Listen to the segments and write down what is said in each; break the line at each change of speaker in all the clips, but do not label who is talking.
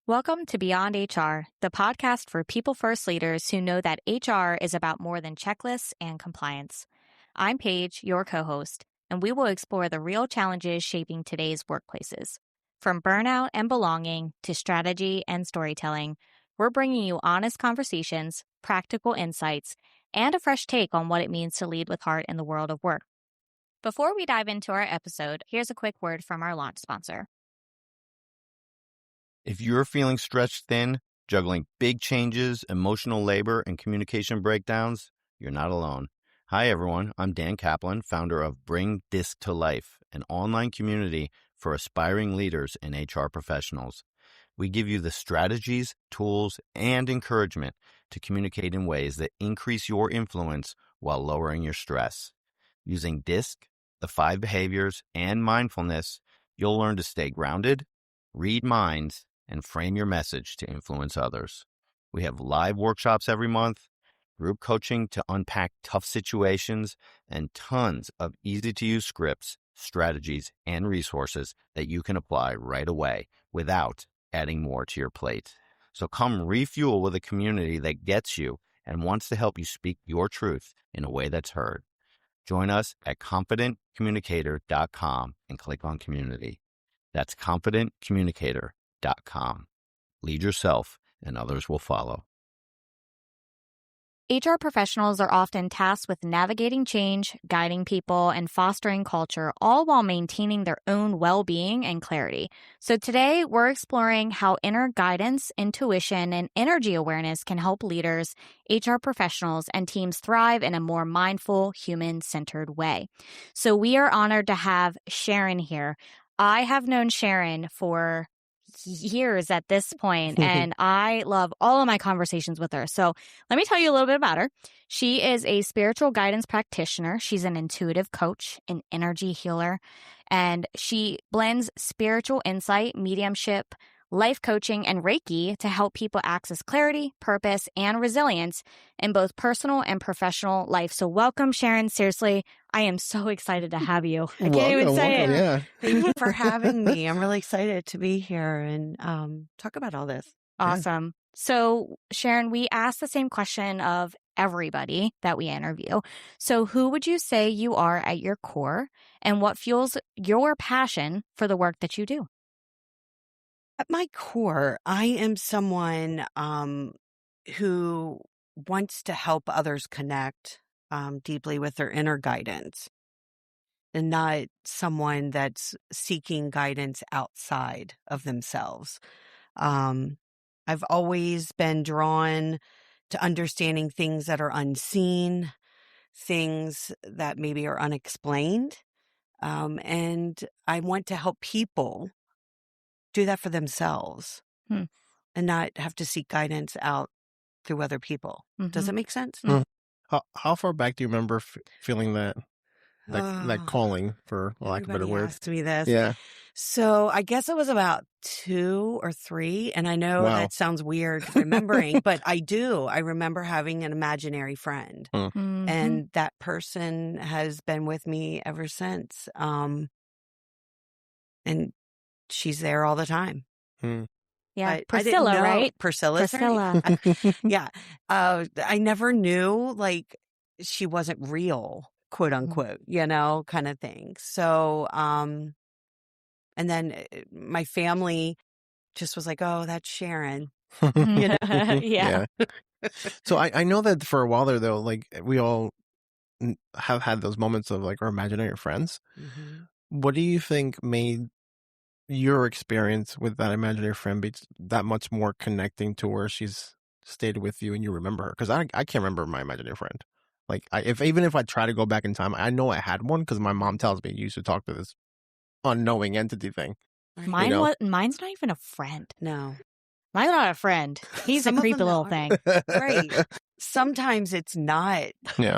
Welcome to Beyond HR, the podcast for people-first leaders who know that HR is about more than checklists and compliance. I'm Paige, your co-host, and we will explore the real challenges shaping today's workplaces. From burnout and belonging to strategy and storytelling, we're bringing you honest conversations, practical insights, and a fresh take on what it means to lead with heart in the world of work. Before we dive into our episode, here's a quick word from our launch sponsor.
If you're feeling stretched thin, juggling big changes, emotional labor, and communication breakdowns, you're not alone. Hi, everyone. I'm Dan Kaplan, founder of Bring Disc to Life, an online community for aspiring leaders and HR professionals. We give you the strategies, tools, and encouragement to communicate in ways that increase your influence while lowering your stress. Using DISC, the 5 behaviors, and mindfulness, you'll learn to stay grounded, read minds, and frame your message to influence others. We have live workshops every month, group coaching to unpack tough situations, and tons of easy-to-use scripts, strategies, and resources that you can apply right away without adding more to your plate. So come refuel with a community that gets you and wants to help you speak your truth in a way that's heard. Join us at confidentcommunicator.com and click on community. That's confidentcommunicator.com. Lead yourself and others will follow.
HR professionals are often tasked with navigating change, guiding people, and fostering culture, all while maintaining their own well-being and clarity. So today, we're exploring how inner guidance, intuition, and energy awareness can help leaders, HR professionals, and teams thrive in a more mindful, human-centered way. So we are honored to have Sharon here. I have known Sharon for years at this point, and I love all of my conversations with her. So let me tell you a little bit about her. She is a spiritual guidance practitioner. She's an intuitive coach, an energy healer, and she blends spiritual insight, mediumship, life coaching, and Reiki to help people access clarity, purpose, and resilience in both personal and professional life. So welcome, Sharon. Seriously, I am so excited to have you. I can't even say it.
Yeah.
Thank you for having me. I'm really excited to be here and talk about all this.
Awesome. Yeah. So, Sharon, we ask the same question of everybody that we interview. So who would you say you are at your core, and what fuels your passion for the work that you do?
At my core, I am someone who wants to help others connect deeply with their inner guidance, and not someone that's seeking guidance outside of themselves. I've always been drawn to understanding things that are unseen, things that maybe are unexplained, and I want to help people do that for themselves and not have to seek guidance out through other people. Mm-hmm. Does it make sense?
Mm. How far back do you remember feeling that calling, for lack of a better word?
Asked me this.
Yeah.
So I guess it was about 2 or 3. And I know that sounds weird remembering, but I do. I remember having an imaginary friend. Mm-hmm. And that person has been with me ever since. And she's there all the time.
Yeah. Priscilla, right?
Priscilla. Yeah. I never knew, like, she wasn't real, quote unquote, kind of thing. So, and then my family just was like, oh, that's Sharon.
Yeah.
So I know that for a while there, though, like, we all have had those moments of, like, our imaginary friends. Mm-hmm. What do you think made your experience with that imaginary friend be that much more connecting to where she's stayed with you and you remember her? Because I can't remember my imaginary friend. Like, even if I try to go back in time, I know I had one because my mom tells me you used to talk to this unknowing entity thing.
Mine's not even a friend.
No.
Mine's not a friend. He's a creepy little thing.
Right. Sometimes it's not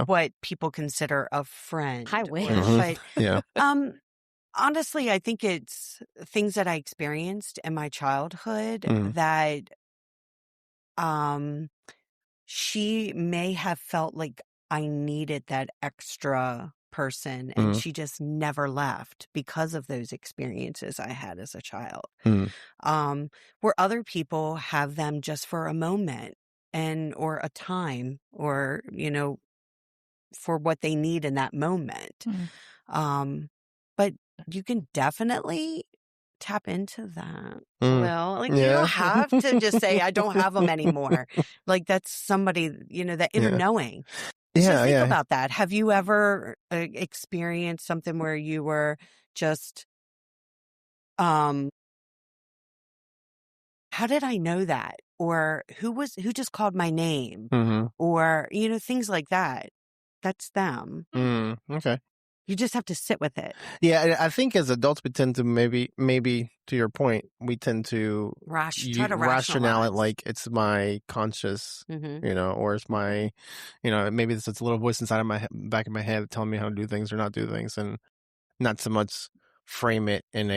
what people consider a friend.
I wish.
But, honestly, I think it's things that I experienced in my childhood that she may have felt like I needed that extra person, and she just never left because of those experiences I had as a child. Where other people have them just for a moment or a time, or, for what they need in that moment. But you can definitely tap into that. Well, like, you don't have to just say, I don't have them anymore. Like, that's somebody, that inner knowing. So think about that. Have you ever experienced something where you were just, how did I know that? Or who just called my name? Or, things like that. That's them.
Okay.
You just have to sit with it.
Yeah, I think as adults we tend to maybe to your point, we tend to
try to
rationale it like it's my conscious, or it's my, maybe it's a little voice inside of my back of my head telling me how to do things or not do things, and not so much frame it in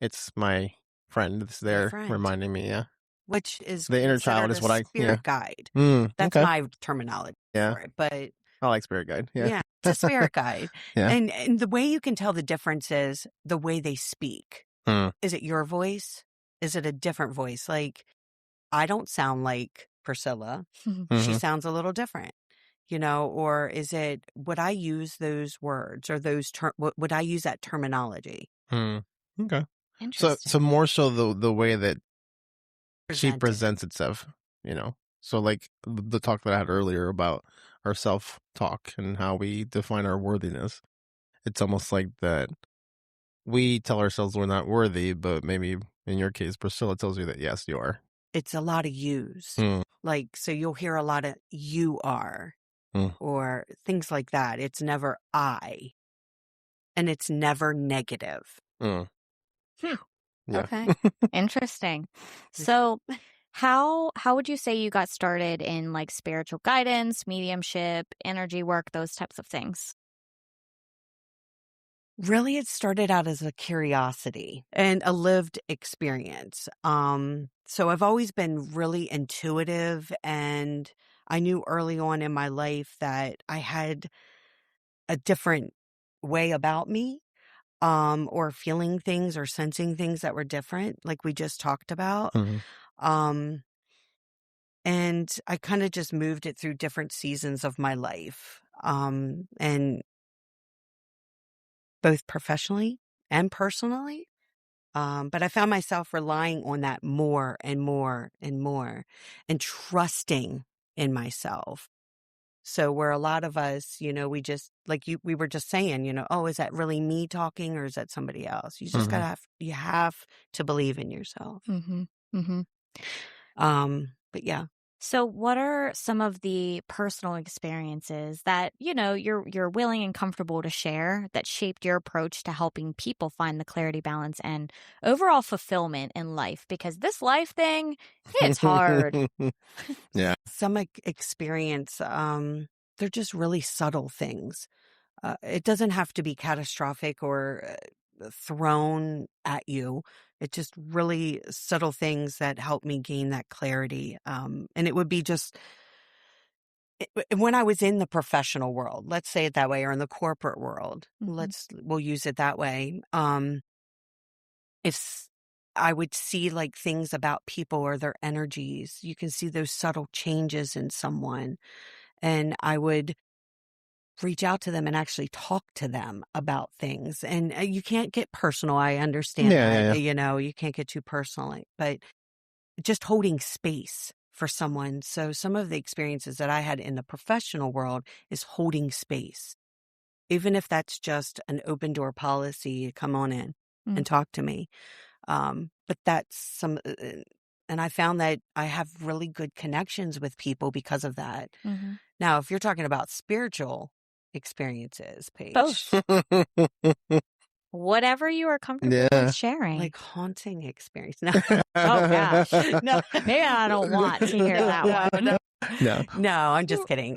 it's my friend that's there reminding me. Yeah.
Which is
the inner child is what
spirit guide. That's my terminology for it. But
I like spirit guide. Yeah.
It's a spirit guide.
Yeah.
And the way you can tell the difference is the way they speak. Is it your voice? Is it a different voice? Like, I don't sound like Priscilla. She sounds a little different, or is it, would I use those words or would I use that terminology?
Okay.
Interesting.
So more so the way that she
Presented.
presents itself, So like the talk that I had earlier about our self-talk and how we define our worthiness. It's almost like that we tell ourselves we're not worthy, but maybe in your case, Priscilla tells you that, yes, you are.
It's a lot of yous. Like, so you'll hear a lot of you are or things like that. It's never I. And it's never negative.
Yeah.
Okay. Interesting. So how would you say you got started in like spiritual guidance, mediumship, energy work, those types of things?
Really, it started out as a curiosity and a lived experience. So I've always been really intuitive, and I knew early on in my life that I had a different way about me, or feeling things or sensing things that were different, like we just talked about. And I kind of just moved it through different seasons of my life, and both professionally and personally. But I found myself relying on that more and more and more, and trusting in myself. So where a lot of us, we just, like we were just saying, oh, is that really me talking or is that somebody else? You just you have to believe in yourself. But yeah.
So what are some of the personal experiences that, you're willing and comfortable to share that shaped your approach to helping people find the clarity, balance, and overall fulfillment in life? Because this life thing, it's hard.
Yeah.
Some experience, they're just really subtle things. It doesn't have to be catastrophic or thrown at you. It's just really subtle things that help me gain that clarity. And it would be just when I was in the professional world, let's say it that way, or in the corporate world, we'll use it that way. If I would see like things about people or their energies, you can see those subtle changes in someone, and I would reach out to them and actually talk to them about things. And you can't get personal. I understand that. You can't get too personal, but just holding space for someone. So some of the experiences that I had in the professional world is holding space. Even if that's just an open door policy, come on in and talk to me. But that's and I found that I have really good connections with people because of that. Now, if you're talking about spiritual experiences, Paige.
Both. Whatever you are comfortable with sharing.
Like haunting experience. No.
Oh, gosh. No, maybe I don't want to hear that one.
No, I'm just kidding.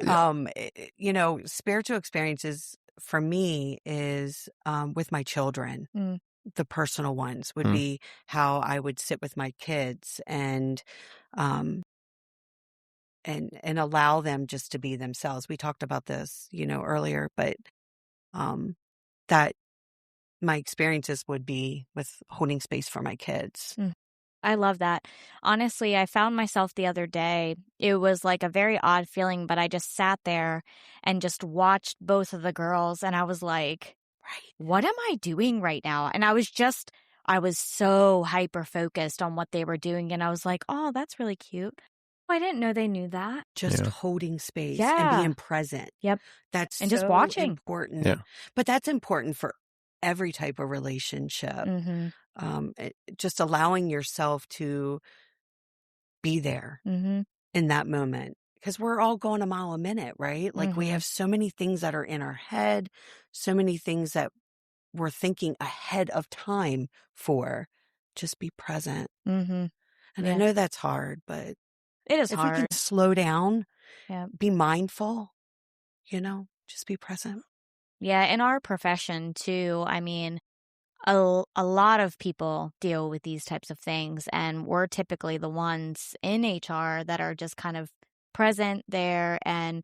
Spiritual experiences for me is with my children. The personal ones would be how I would sit with my kids and allow them just to be themselves. We talked about this, earlier, but that my experiences would be with holding space for my kids.
I love that. Honestly, I found myself the other day. It was like a very odd feeling, but I just sat there and just watched both of the girls, and I was like,
Right.
what am I doing right now? And I was so hyper focused on what they were doing, and I was like, oh, that's really cute. I didn't know they knew that.
Just
Yeah.
holding space and
Yeah.
being present.
Yep.
That's
And just
so
watching.
important.
Yeah.
But that's important for every type of relationship.
Mm-hmm.
Just allowing yourself to be there
Mm-hmm.
in that moment. Because we're all going a mile a minute, right? Like we
Mhm.
have so many things that are in our head, so many things that we're thinking ahead of time for. Just be present.
Mm-hmm.
And I
Yeah.
know that's hard, but
It is
if we
hard.
can slow down,
Yeah.
be mindful, just be present.
Yeah, in our profession too, I mean, a lot of people deal with these types of things, and we're typically the ones in HR that are just kind of present there. And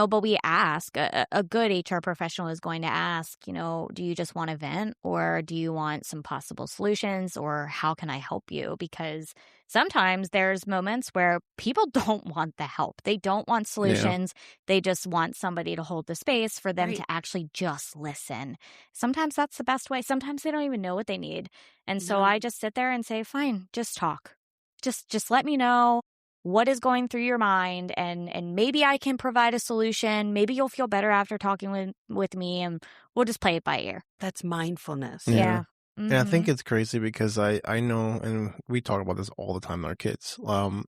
but we ask, a good HR professional is going to ask, do you just want to vent, or do you want some possible solutions, or how can I help you? Because sometimes there's moments where people don't want the help. They don't want solutions. They just want somebody to hold the space for them
Right.
to actually just listen. Sometimes that's the best way. Sometimes they don't even know what they need. And so
No.
I just sit there and say, fine, just talk. Just let me know what is going through your mind, and maybe I can provide a solution. Maybe you'll feel better after talking with me, and we'll just play it by ear.
That's mindfulness.
Yeah.
And I think
Mhm.
it's crazy because I know, and we talk about this all the time with our kids.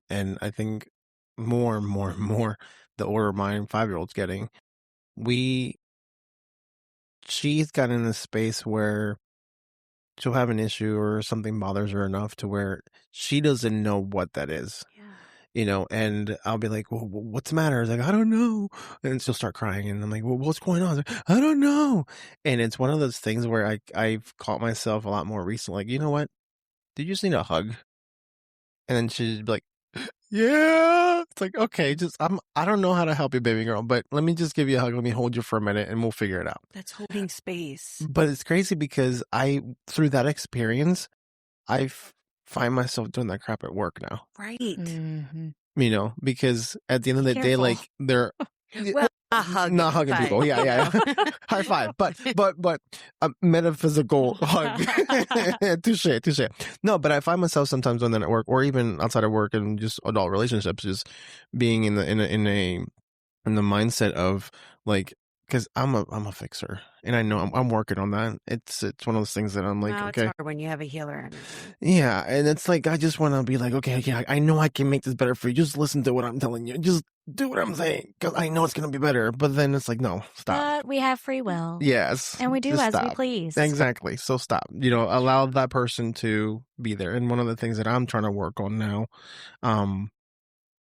And I think more and more and more, the older my 5-year-old's getting, she's gotten in this space where she'll have an issue or something bothers her enough to where she doesn't know what that is.
Yeah.
And I'll be like, well, what's the matter? It's like, I don't know. And she'll start crying. And I'm like, well, what's going on? It's like, I don't know. And it's one of those things where I've caught myself a lot more recently. Like, you know what? Did you just need a hug? And then she'd be like, yeah. It's like, okay, I don't know how to help you, baby girl, but let me just give you a hug. Let me hold you for a minute and we'll figure it out.
That's holding space.
But it's crazy because through that experience, I find myself doing that crap at work now.
Right.
Mhm.
Because at the end of the day,
Careful.
like they're
Well, not hugging,
people.
but-
Yeah. High five. But a metaphysical hug. Touche. No, but I find myself sometimes doing that at work, or even outside of work and just adult relationships, just being in the mindset of like, because I'm a fixer, and I know I'm working on that. It's one of those things that I'm like,
No,
okay,
it's hard when you have a healer energy.
yeah, and it's like I just want to be like, okay, I know I can make this better for you. Just listen to what I'm telling you. Just do what I'm saying because I know it's gonna be better. But then it's like, no, stop.
But we have free will.
Yes,
And we do
just
as we
stop.
please.
Exactly. So stop. Allow that person to be there. And one of the things that I'm trying to work on now,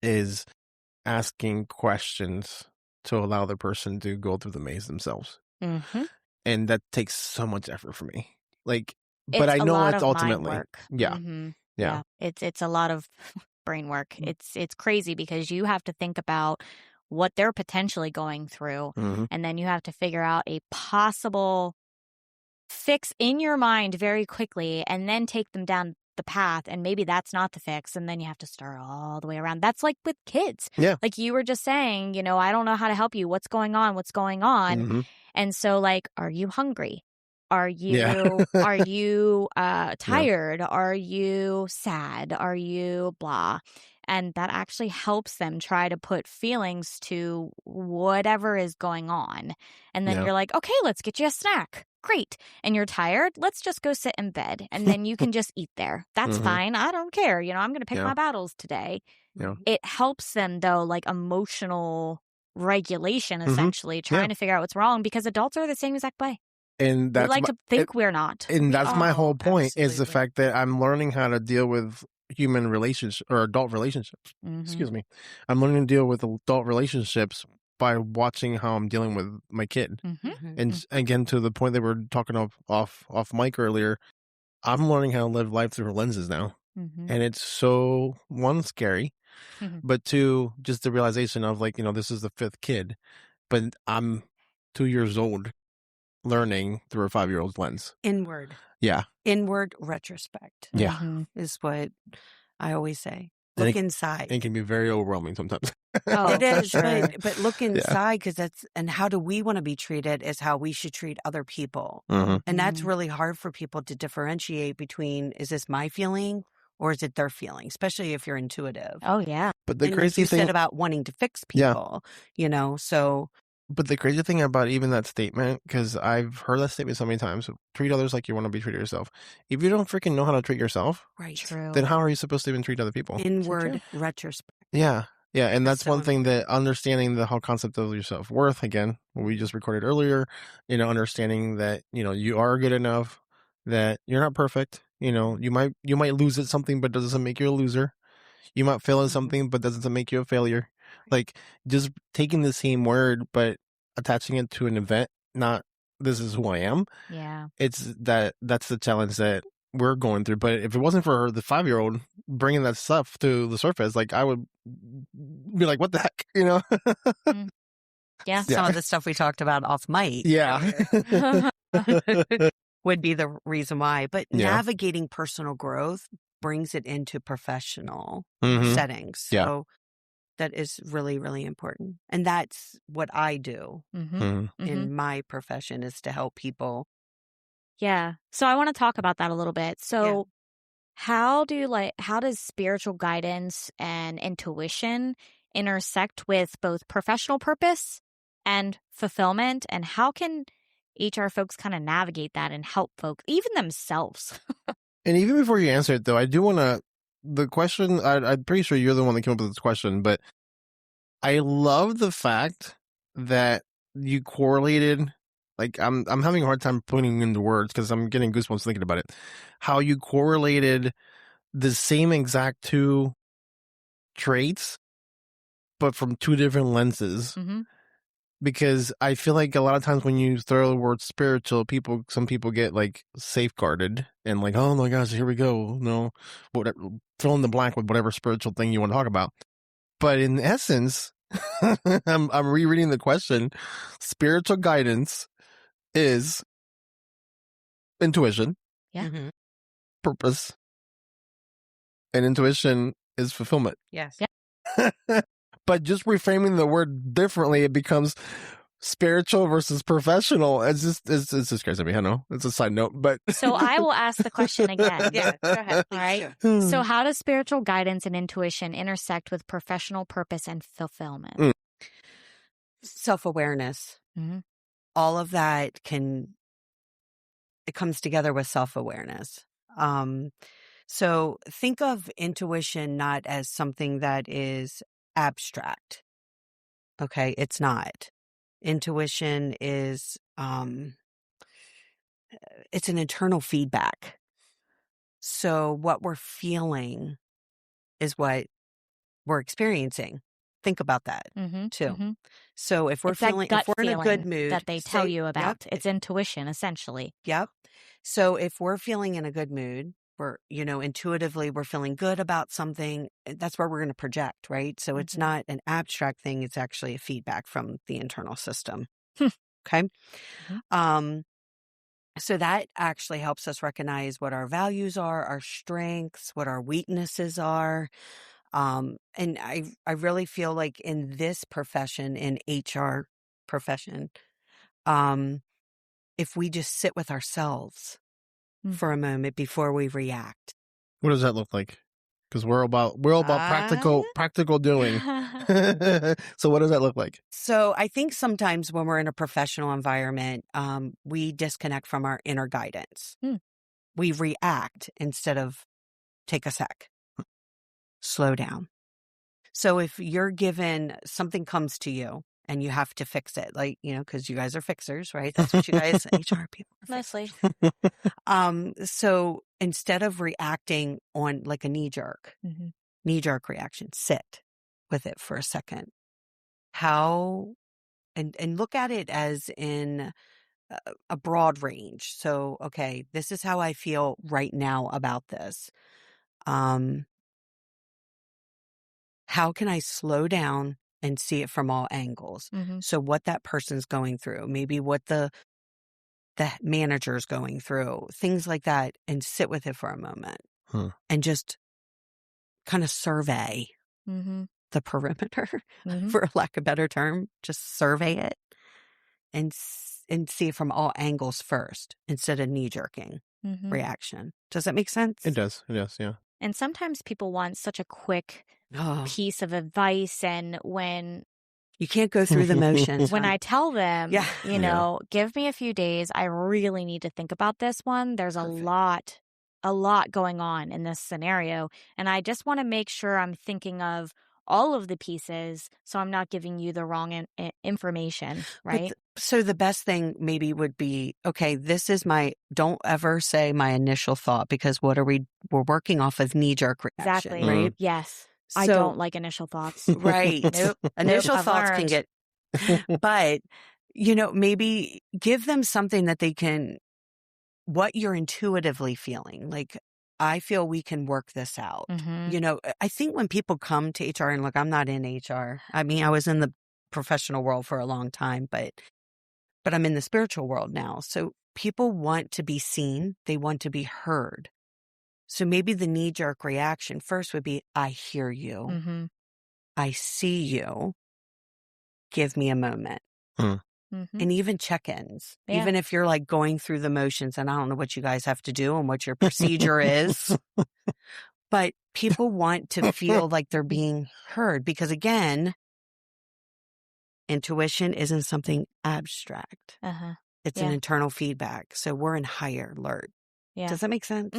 is asking questions to allow the person to go through the maze themselves.
Mm-hmm.
And that takes so much effort for me. Like,
It's
but I
a
know
lot
it's
of mind
ultimately,
work.
yeah.
Mhm.
Yeah.
It's a lot of brain work. It's crazy because you have to think about what they're potentially going through,
Mhm.
and then you have to figure out a possible fix in your mind very quickly, and then take them down the path, and maybe that's not the fix, and then you have to start all the way around. That's like with kids.
Yeah.
Like you were just saying, I don't know how to help you. What's going on?
Mhm.
And so, like, are you hungry? Are
Yeah.
you tired? Are you sad? Are you blah? And that actually helps them try to put feelings to whatever is going on. And then
Yeah.
you're like, okay, let's get you a snack. Great. And you're tired? Let's just go sit in bed. And then you can just eat there. That's
Mhm.
fine. I don't care. I'm going to pick
Yeah.
my battles today.
Yeah.
It helps them, though, like emotional regulation,
Mhm.
essentially, trying
Yeah.
to figure out what's wrong, because adults are the same exact way.
And
We
that's
like
my,
to think we're not.
and
We
that's my
are.
whole point is the
absolutely.
fact that I'm learning how to deal with human relationships or adult relationships.
Mhm.
Excuse me. I'm learning to deal with adult relationships by watching how I'm dealing with my kid.
Mhm.
Mhm.
And again, to the point that we were talking off mic earlier, I'm learning how to live life through her lenses now.
Mhm.
And it's so, one, scary,
Mhm.
but two, just the realization of like, this is the fifth kid, but I'm 2 years old learning through a 5-year-old's lens.
Inward retrospect.
Yeah.
Mm-hmm.
Is what I always say.
And
Look inside.
It can be very overwhelming sometimes.
Oh,
It is,
sure.
but look inside, because and how do we want to be treated is how we should treat other people.
Mhm.
And that's really hard for people to differentiate between, is this my feeling or is it their feeling, especially if you're intuitive.
Oh, yeah.
But the
And like
crazy
you
thing
said about wanting to fix
Yeah.
people, so
But the crazy thing about even that statement, because I've heard that statement so many times, treat others like you want to be treated yourself. If you don't freaking know how to treat yourself,
right.
True.
then how are you supposed to even treat other people?
Inward retrospect.
Yeah. Yeah. And that's
So
one thing that understanding the whole concept of your self-worth, again, what we just recorded earlier, understanding that, you are good enough, that you're not perfect. You might lose at something, but doesn't make you a loser. You might fail at something, but doesn't make you a failure. Like, just taking the same word, but attaching it to an event, not this is who I am.
Yeah.
It's that's the challenge that we're going through. But if it wasn't for the 5-year-old bringing that stuff to the surface, like, I would be like, what the heck,
Yeah.
some of the stuff we talked about off mic
Yeah.
would be the reason why. But
Yeah.
navigating personal growth brings it into professional
Mhm.
settings.
Yeah.
So that is really, really important. And that's what I do
Mm-hmm.
Mhm.
in my profession, is to help people.
Yeah. So I want to talk about that a little bit. So how does spiritual guidance and intuition intersect with both professional purpose and fulfillment? And how can HR folks kind of navigate that and help folks, even themselves?
And even before you answer it, though, I do want to. The question, I'm pretty sure you're the one that came up with this question, but I love the fact that you correlated. Like, I'm having a hard time putting into words because I'm getting goosebumps thinking about it. How you correlated the same exact two traits, but from two different lenses.
Mm-hmm.
Because I feel like a lot of times when you throw the word spiritual, some people get like safeguarded and like, oh my gosh, here we go. No, whatever, fill in the blank with whatever spiritual thing you want to talk about. But in essence, I'm rereading the question. Spiritual guidance is intuition,
Mhm.
purpose, and intuition is fulfillment.
Yes.
Yeah.
But just reframing the word differently, it becomes spiritual versus professional. It's just crazy to me. I know it's a side note, but
So I will ask the question again.
Yeah, go ahead.
All right.
Hmm.
So how does spiritual guidance and intuition intersect with professional purpose and fulfillment?
Self-awareness.
Mhm.
All of that it comes together with self-awareness. So think of intuition not as something that is abstract. Okay, it's not. Intuition is it's an internal feedback. So what we're feeling is what we're experiencing. Think about that
Mhm.
too.
Mhm.
So if we're
It's that gut
if we're in a good
feeling
mood,
that they tell
say-
you
Yep,
about. It's intuition, essentially.
Yep. So if we're feeling in a good mood, we're, intuitively we're feeling good about something, that's where we're going to project, right? So it's not an abstract thing. It's actually a feedback from the internal system. Okay.
Mhm.
So that actually helps us recognize what our values are, our strengths, what our weaknesses are. And I really feel like in this profession, in HR profession, if we just sit with ourselves for a moment before we react.
What does that look like? Because we're all about practical doing. So what does that look like?
So I think sometimes when we're in a professional environment, we disconnect from our inner guidance. We react instead of take a sec, slow down. So if you're given, something comes to you and you have to fix it, like, because you guys are fixers, right? That's what you guys, HR people are
Mostly.
So instead of reacting on like a knee jerk reaction, sit with it for a second. And look at it as in a broad range. So, okay, this is how I feel right now about this. How can I slow down and see it from all angles? So what that person's going through, maybe what the the manager's going through, things like that, and sit with it for a moment and just kind of survey the perimeter, for lack of a better term. Just survey it and see it from all angles first instead of knee-jerking reaction. Does that make sense?
It does. It does. Yeah.
And sometimes people want such a quick piece of advice, and when
you can't go through the motions.
When I tell them, give me a few days, I really need to think about this one. There's a lot going on in this scenario, and I just want to make sure I'm thinking of all of the pieces so I'm not giving you the wrong information, right?
So the best thing maybe would be, okay, this is don't ever say my initial thought, because we're working off of knee-jerk reaction,
exactly.
right?
Yes. I don't like initial thoughts.
Right. Nope. Initial thoughts can get, but, maybe give them something that they can, what you're intuitively feeling. Like, I feel we can work this out. I think when people come to HR, and look, I'm not in HR. I mean, I was in the professional world for a long time, but I'm in the spiritual world now. So people want to be seen. They want to be heard. So maybe the knee-jerk reaction first would be, I hear you. I see you. Give me a moment. And even check-ins.
Yeah.
Even if you're like going through the motions, and I don't know what you guys have to do and what your procedure is, but people want to feel like they're being heard, because again, intuition isn't something abstract. It's an internal feedback. So we're in higher alert. Does that make sense?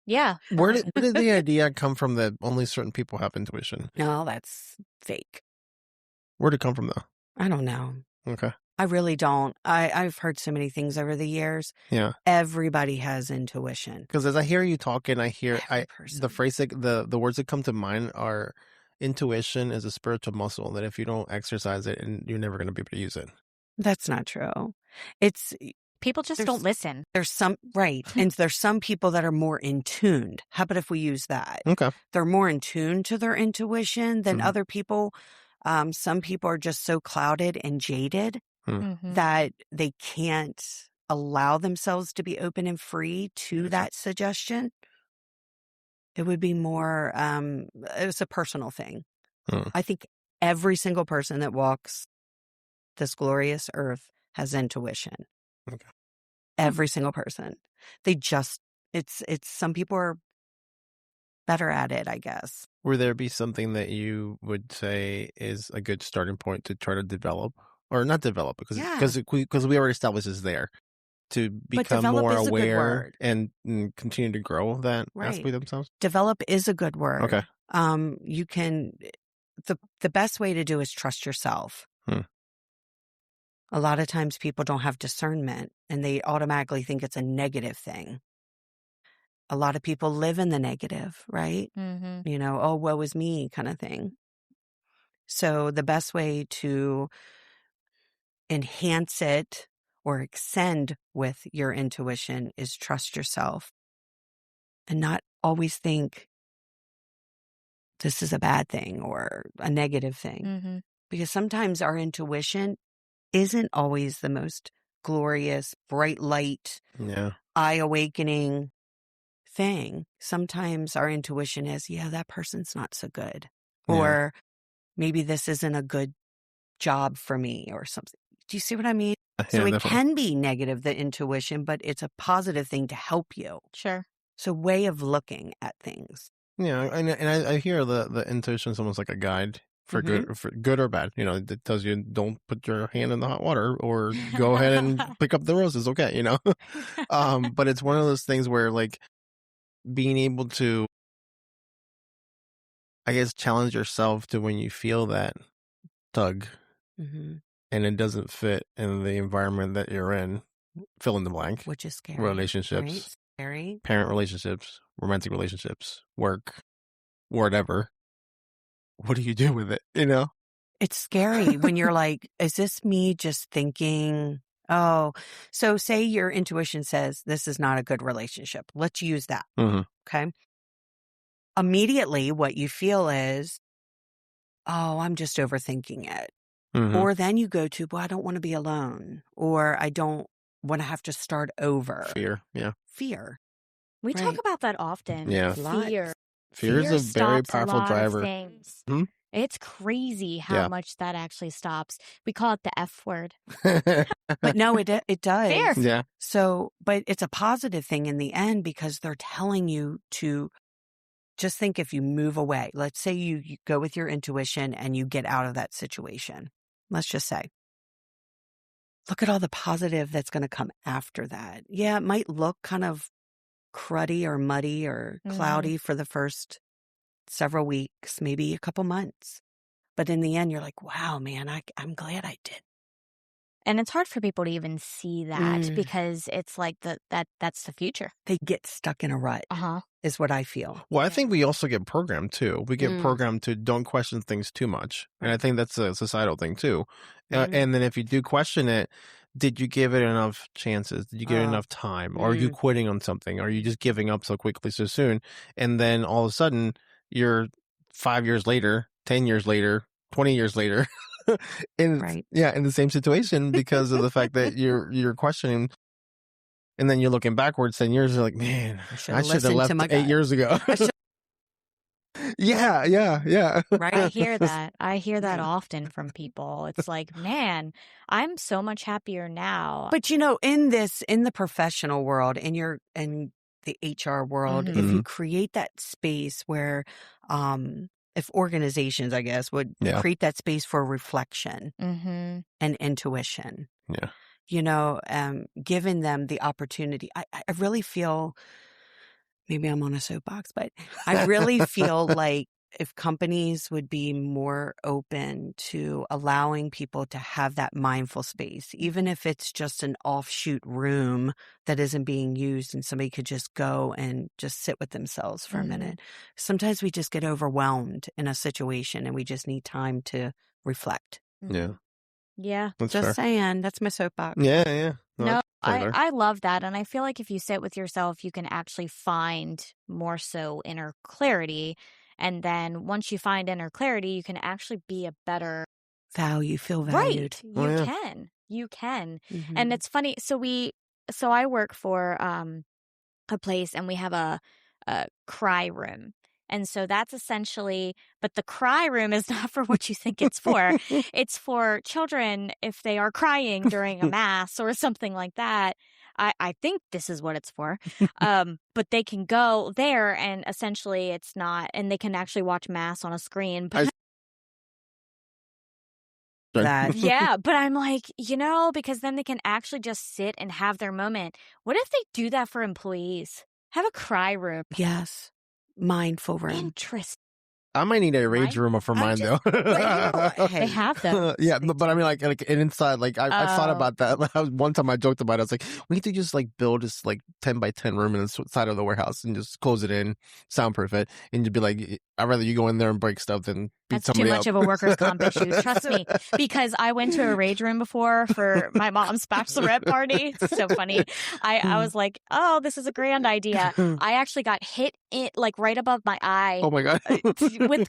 Yeah.
Where did the idea come from that only certain people have intuition?
No, that's fake.
Where did it come from, though?
I don't know.
Okay.
I really don't. I've heard so many things over the years.
Yeah.
Everybody has intuition.
Because as I hear you talking, the phrase, the words that come to mind are, intuition is a spiritual muscle that if you don't exercise it, and you're never going to be able to use it.
That's not true.
People just don't listen.
There's some, right. And there's some people that are more in tuned. How about if we use that?
Okay.
They're more in tune to their intuition than other people. Some people are just so clouded and jaded that they can't allow themselves to be open and free to that suggestion. It would be more, it's a personal thing. I think every single person that walks this glorious earth has intuition.
Okay.
Every single person. They just, it's some people are better at it, I guess.
Would there be something that you would say is a good starting point to try to develop, or not develop, because we already established it's there, to become more aware and continue to grow that aspect of themselves?
Develop is a good word.
Okay.
You can, the best way to do is trust yourself. A lot of times people don't have discernment and they automatically think it's a negative thing. A lot of people live in the negative, right? Oh, woe is me kind of thing. So the best way to enhance it or extend with your intuition is trust yourself and not always think this is a bad thing or a negative thing. Because sometimes our intuition isn't always the most glorious, bright light, eye-awakening thing. Sometimes our intuition is, that person's not so good. Or maybe this isn't a good job for me or something. Do you see what I mean? So it can be negative, the intuition, but it's a positive thing to help you.
Sure.
It's a way of looking at things.
Yeah, and I hear the intuition is almost like a guide for good or bad. It tells you don't put your hand in the hot water or go ahead and pick up the roses. Okay, but it's one of those things where, like, being able to, I guess, challenge yourself to when you feel that tug and it doesn't fit in the environment that you're in, fill in the blank.
Which is scary.
Relationships.
Right? Scary.
Parent relationships, romantic relationships, work, whatever. What do you do with it?
It's scary when you're like, is this me just thinking, so say your intuition says this is not a good relationship. Let's use that. Okay. Immediately what you feel is, I'm just overthinking it. Or then you go to, I don't want to be alone, or I don't want to have to start over.
Fear. Yeah.
Fear.
We
Right.
talk about that often.
Yeah.
Fear.
Fear is a very
stops
powerful
a lot
driver.
Of things.
Hmm?
It's crazy how
Yeah.
much that actually stops. We call it the F word.
But no, it does.
Fear.
Yeah.
So, but it's a positive thing in the end because they're telling you to just think if you move away. Let's say you go with your intuition and you get out of that situation. Let's just say, look at all the positive that's going to come after that. Yeah, it might look kind of cruddy or muddy or cloudy for the first several weeks, maybe a couple months. But in the end, you're like, wow, man, I'm glad I did.
And it's hard for people to even see that because it's like that's the future.
They get stuck in a rut, is what I feel.
Well, I think we also get programmed too. We get programmed to don't question things too much. And I think that's a societal thing too. And then if you do question it, did you give it enough chances? Did you give it enough time? Or are you quitting on something? Are you just giving up so quickly, so soon? And then all of a sudden, you're 5 years later, 10 years later, 20 years later, in the same situation because of the fact that you're questioning, and then you're looking backwards 10 years. You're like, man, I should have left 8 years ago. Yeah.
Right. I hear that. I hear that often from people. It's like, man, I'm so much happier now.
But in the professional world, in the HR world, if you create that space where, if organizations, I guess, would create that space for reflection and intuition, giving them the opportunity. I really feel, maybe I'm on a soapbox, but I really feel like if companies would be more open to allowing people to have that mindful space, even if it's just an offshoot room that isn't being used and somebody could just go and just sit with themselves for a minute. Sometimes we just get overwhelmed in a situation and we just need time to reflect.
Yeah.
Yeah.
That's
just
fair.
saying, that's my soapbox.
Yeah.
No, I love that. And I feel like if you sit with yourself, you can actually find more so inner clarity. And then once you find inner clarity, you can actually be a better
feel valued.
Right. You can. And it's funny. So I work for a place and we have a cry room. And so that's essentially, but the cry room is not for what you think it's for. It's for children if they are crying during a mass or something like that. I think this is what it's for. But they can go there and essentially it's not, and they can actually watch mass on a screen. But but I'm like, because then they can actually just sit and have their moment. What if they do that for employees? Have a cry room.
Yes. Mindful room.
Interesting.
I might need a rage room for mine though.
They have them.
Yeah, but I mean, like an inside. Like I thought about that. One time I joked about it. I was like, we need to just like build this like 10 by 10 room in the side of the warehouse and just close it in, soundproof it, and you'd be like, I'd rather you go in there and break stuff than beat somebody up.
That's too much of a workers' comp issue. Trust me, because I went to a rage room before for my mom's bachelorette party. It's so funny. I was like, oh, this is a grand idea. I actually got hit like right above my eye.
Oh my God.
With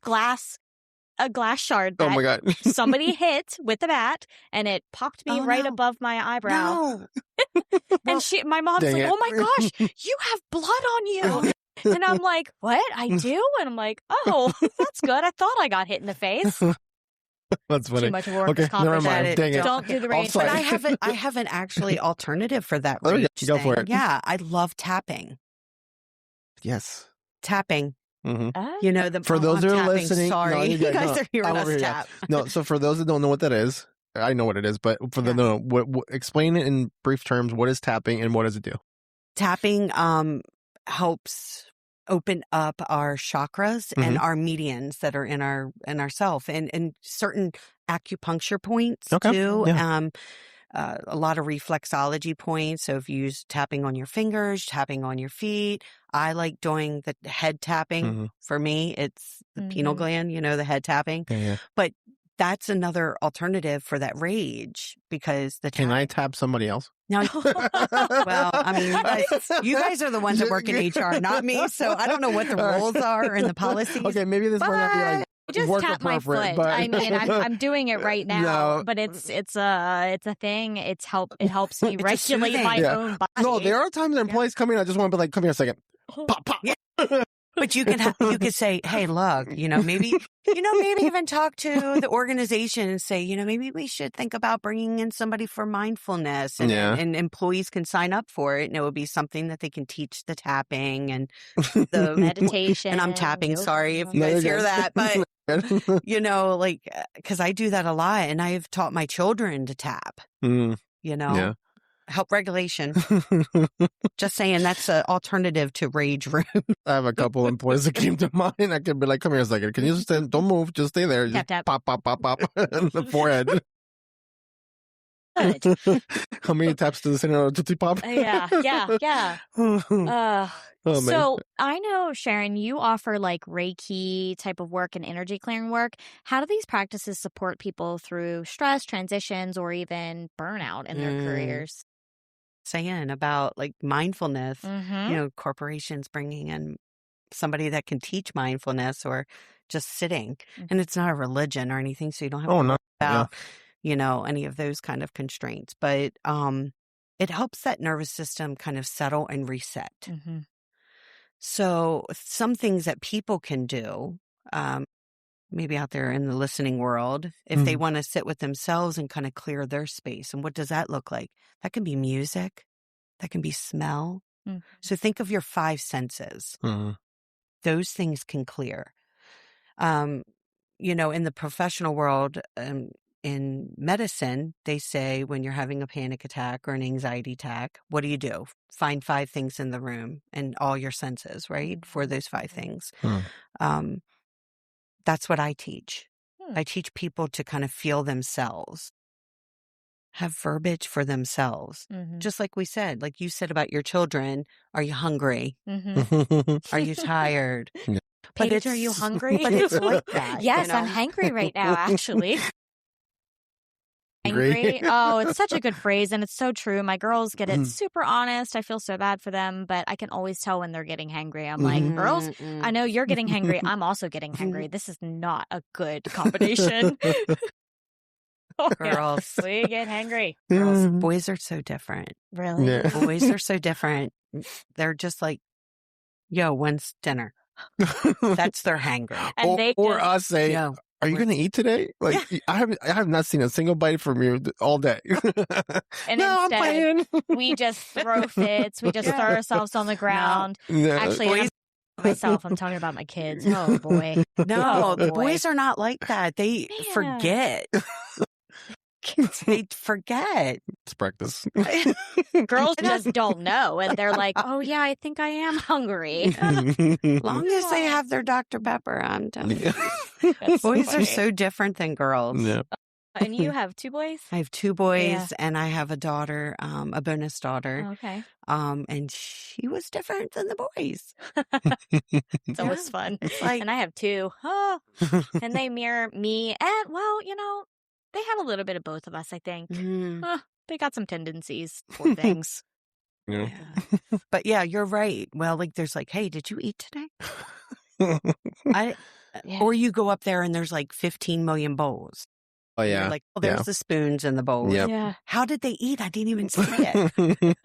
a glass shard that
oh my God.
somebody hit with the bat, and it popped me right above my eyebrow. No. And my mom's like, "Oh my gosh, you have blood on you." And I'm like, "What? I do?" And I'm like, "Oh, that's good. I thought I got hit in the face."
That's funny.
Too much of a workers' comp.
Never mind. Dang it.
Don't do the rage.
But I have an actually alternative for that rage
Go
thing.
for it.
Yeah, I love tapping.
Yes.
Tapping.
Mm-hmm. For those who are listening,
sorry, you guys are hearing us tap.
No, so for those that don't know what that is, I know what it is, but for them to know, what explain it in brief terms. What is tapping and what does it do?
Tapping helps open up our chakras and our medians that are in our self, and certain acupuncture points too.
Yeah.
A lot of reflexology points. So if you use tapping on your fingers, tapping on your feet, I like doing the head tapping. For me, it's the pineal gland, the head tapping.
Yeah.
But that's another alternative for that rage because
Can I tap somebody else?
No. Well, I mean, you guys are the ones that work in HR, not me. So I don't know what the rules are and the policies.
Okay, maybe this might not be like
just
work
tap my foot.
appropriate, but
I mean, I'm doing it right now,
No.
but it's a thing. It helps me
It's
regulate
soothing.
my
Yeah.
own body.
No, there are times employees come in, I just want to be like, come here a second. Pop, pop.
Yeah. But you could say, hey, look, maybe even talk to the organization and say, maybe we should think about bringing in somebody for mindfulness, and,
Yeah.
and employees can sign up for it. And it would be something that they can teach the tapping and the
Meditation.
And I'm tapping.
yoga.
Sorry if you
No,
guys
you're
hear
good.
that, but because I do that a lot, and I've taught my children to tap,
Yeah.
help regulation. Just saying, that's an alternative to rage room.
I have a couple employees that came to mind. I could be like, come here a second. Can you just stand? Don't move. Just stay there. Just
Tap, tap.
pop, pop, pop, pop in the forehead.
Good.
How many taps to the center of Tootsie Pop?
Yeah.
Oh, man.
So I know, Sharon, you offer like Reiki type of work and energy clearing work. How do these practices support people through stress, transitions, or even burnout in their careers?
Saying about like mindfulness,
Mm-hmm.
corporations bringing in somebody that can teach mindfulness or just sitting. And it's not a religion or anything, so you don't have to worry about, any of those kind of constraints. But it helps that nervous system kind of settle and reset.
Mm-hmm.
So some things that people can do, maybe out there in the listening world, if they want to sit with themselves and kind of clear their space. And what does that look like? That can be music. That can be smell.
Mm-hmm.
So think of your 5 senses. Those things can clear. In the professional world, in medicine, they say when you're having a panic attack or an anxiety attack, what do? Find 5 things in the room and all your senses, right? For those 5 things. That's what I teach. I teach people to kind of feel themselves, have verbiage for themselves. Just like we said, like you said about your children, are you hungry? Are you tired?
Paige, are you hungry?
But it's like that.
Yes, I'm hangry right now, actually. Angry. Oh, it's such a good phrase, and it's so true. My girls get it super honest. I feel so bad for them, but I can always tell when they're getting hangry. I'm like, girls, I know you're getting hangry. I'm also getting hangry. This is not a good combination.
Girls.
We get hangry.
Girls. Boys are so different.
Really?
Yeah.
Boys are so different. They're just like, yo, when's dinner? That's their hanger.
And
or us say,
Yo,
are you going to eat today? Like, I have not seen a single bite from you all day.
And
no, I'm
instead,
playing.
we just throw fits. We just throw ourselves on the ground.
Yeah.
Actually, myself, I'm talking about my kids. Oh, boy.
no, the
boy.
boys are not like that. They forget. They forget.
It's practice.
Girls just don't know. And they're like, oh, yeah, I think I am hungry.
Long as they have their Dr. Pepper, I'm done.
That's
Boys
funny.
are so different than girls.
Yeah.
And you have 2 boys?
I have 2 boys,
Yeah.
and I have a daughter, a bonus daughter.
Oh, okay.
And she was different than the boys.
It's always fun.
It's like,
And I have 2. Oh, and they mirror me. And, well, they have a little bit of both of us, I think. They got some tendencies, poor things.
Yeah.
But yeah, you're right. Well, like there's like, hey, did you eat today?
Yeah.
Or you go up there and there's like 15 million bowls.
Oh,
And
yeah.
you're like, oh, there's the spoons and the bowls.
Yep.
Yeah.
How did they eat? I didn't even see it.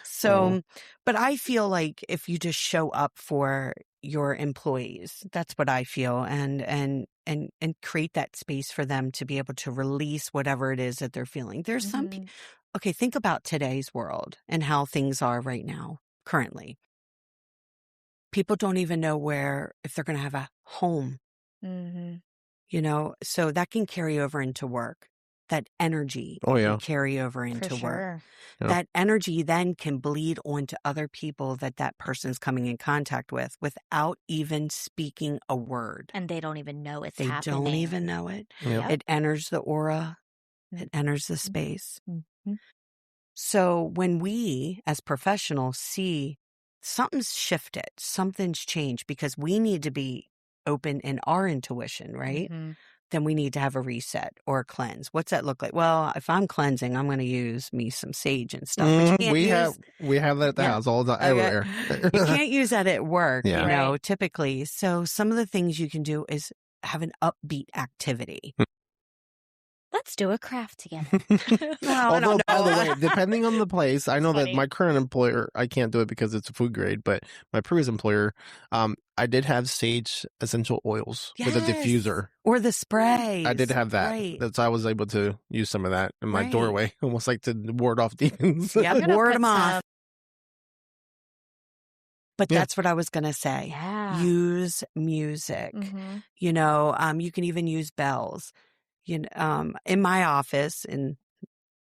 So, but I feel like if you just show up for your employees, that's what I feel, and create that space for them to be able to release whatever it is that they're feeling. There's some people. Okay, think about today's world and how things are right now, currently. People don't even know if they're going to have a home. So that can carry over into work. That energy can carry over into work.
Yeah.
That energy then can bleed onto other people that person's coming in contact with without even speaking a word.
And they don't even know it's
They
happening.
don't even know it.
Yep.
It enters the aura. It enters the space. So when we as professionals see something's shifted, something's changed, because we need to be open in our intuition, right? then we need to have a reset or a cleanse. What's that look like? Well, if I'm cleansing, I'm going to use me some sage and stuff. But you can't
we have that at the house all the time, everywhere.
You can't use that at work,
Yeah.
you know,
Right.
typically. So some of the things you can do is have an upbeat activity.
Let's do a craft together.
Although, by the way, depending on the place, I know that
funny.
my current employer, I can't do it because it's a food grade, but my previous employer, I did have sage essential oils with a diffuser.
Or the sprays.
I did have that.
Right.
That's I was able to use some of that in my
Right.
doorway, almost like to ward off demons.
Yep,
I'm gonna
ward
put
them off.
some-
But
Yeah.
that's what I was going to say.
Yeah.
Use music.
Mhm.
You know, you can even use bells. You know, in my office, in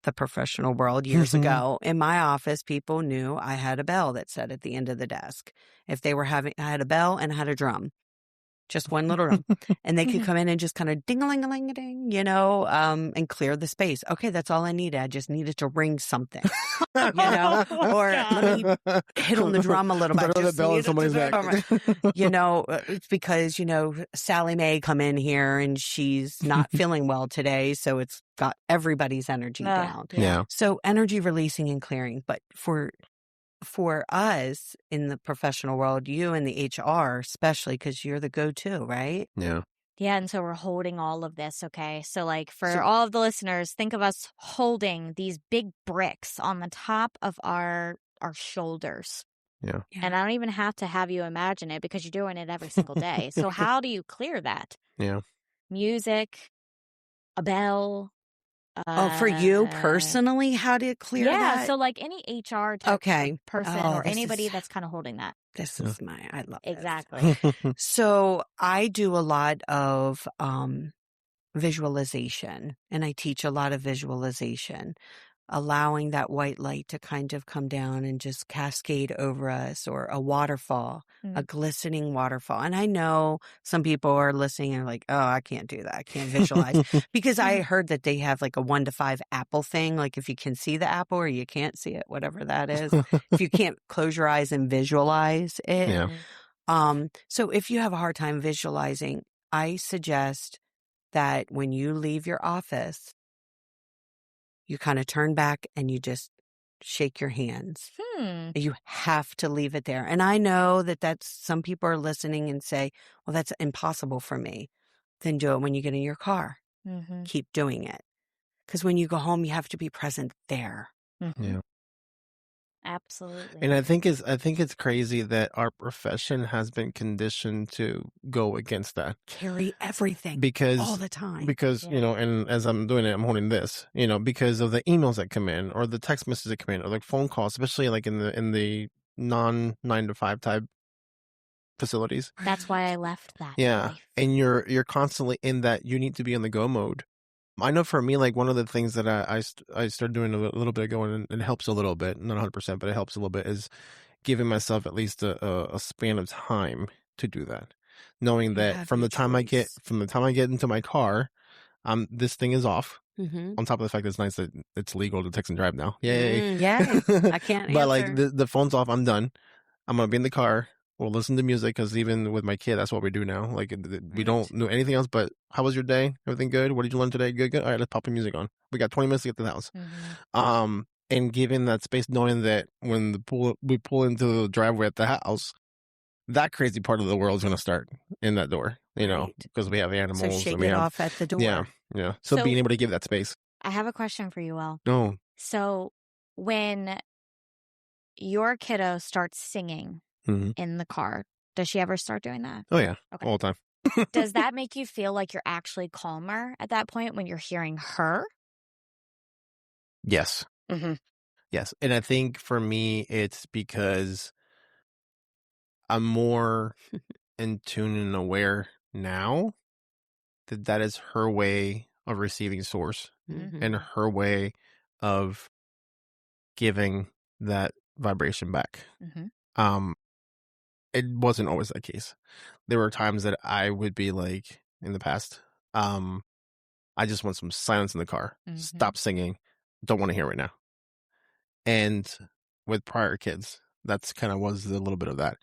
the professional world years ago, in my office, people knew I had a bell that sat at the end of the desk. If they were I had a bell and I had a drum. Just one little drum. And they could come in and just kind of ding-a-ling-a-ling-a-ding, you know, and clear the space. Okay, that's all I needed. I just needed to ring something, you know, or let me hit on the drum a little bit.
Throw the bell in somebody's back.
You know, it's because, you know, Sally may come in here and she's not feeling well today. So it's got everybody's energy down.
Yeah.
So energy releasing and clearing. But for us in the professional world, you in the HR, especially because you're the go-to, right?
Yeah.
Yeah, and so we're holding all of this, okay? So like for all of the listeners, think of us holding these big bricks on the top of our shoulders.
Yeah.
And I don't even have to have you imagine it because you're doing it every single day. So how do you clear that?
Yeah.
Music, a bell.
For you personally, how do you clear that?
Yeah, so like any HR type of person or
this
anybody
is-
that's kind of holding that.
This is I love this.
Exactly.
So I do a lot of visualization, and I teach a lot of visualization, allowing that white light to kind of come down and just cascade over us, or a waterfall, a glistening waterfall. And I know some people are listening and are like, oh, I can't do that. I can't visualize. Because I heard that they have like a 1 to 5 apple thing. Like if you can see the apple or you can't see it, whatever that is. If you can't close your eyes and visualize it.
Yeah.
So if you have a hard time visualizing, I suggest that when you leave your office, you kind of turn back and you just shake your hands. You have to leave it there. And I know that some people are listening and say, well, that's impossible for me. Then do it when you get in your car. Keep doing it. Because when you go home, you have to be present there.
Yeah.
Absolutely.
And I think it's crazy that our profession has been conditioned to go against that.
Carry everything
Because
all the time.
Because, you know, and as I'm doing it, I'm holding this, you know, because of the emails that come in or the text messages that come in or like phone calls, especially like in the non 9 to 5 type facilities.
That's why I left that.
Yeah.
life.
And you're constantly in that you need to be on the go mode. I know for me, like one of the things that I started doing a little bit ago, and it helps a little bit, not 100%, but it helps a little bit, is giving myself at least a span of time to do that, knowing that from the time I get into my car, this thing is off. On top of the fact that it's nice that it's legal to text and drive now. Yay!
Yeah, I can't.
But like the phone's off, I'm done. I'm gonna be in the car. We'll listen to music because even with my kid, that's what we do now. Like we don't do anything else. But how was your day? Everything good? What did you learn today? Good. All right, let's pop the music on. We got 20 minutes to get to the house. And giving that space, knowing that when we pull into the driveway at the house, that crazy part of the world is going to start in that door. You know, because we have animals.
So shake
and we
it
have,
off at the door.
Yeah. So being able to give that space.
I have a question for you, Will.
No.
So when your kiddo starts singing in the car, does she ever start doing that?
Oh yeah,
Okay.
all the time.
Does that make you feel like you're actually calmer at that point when you're hearing her?
Yes. Yes. And I think for me, it's because I'm more in tune and aware now that is her way of receiving source and her way of giving that vibration back. It wasn't always that case. There were times that I would be like, in the past, I just want some silence in the car. Stop singing. Don't want to hear right now. And with prior kids, that's kind of was a little bit of that.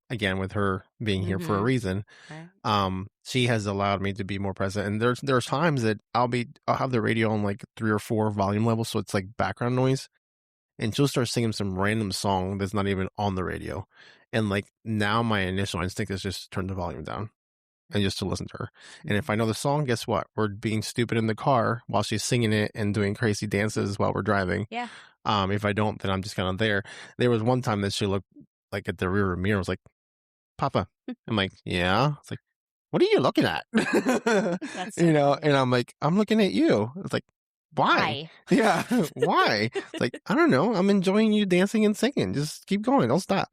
again, with her being here for a
Mhm.
reason,
Right.
she has allowed me to be more present. And there's times that I'll have the radio on like 3 or 4 volume levels, so it's like background noise, and she'll start singing some random song that's not even on the radio. And like now my initial instinct is just turn the volume down and just to listen to her. And if I know the song, guess what? We're being stupid in the car while she's singing it and doing crazy dances while we're driving.
Yeah.
If I don't, then I'm just kind of there. There was one time that she looked like at the rear mirror, was like, "Papa." I'm like, "Yeah." It's like, "What are you looking at?"
That's so
You know,
funny.
and I'm like, "I'm looking at you." It's like, "Why?" Yeah, why? It's like, I don't know. I'm enjoying you dancing and singing. Just keep going. Don't stop.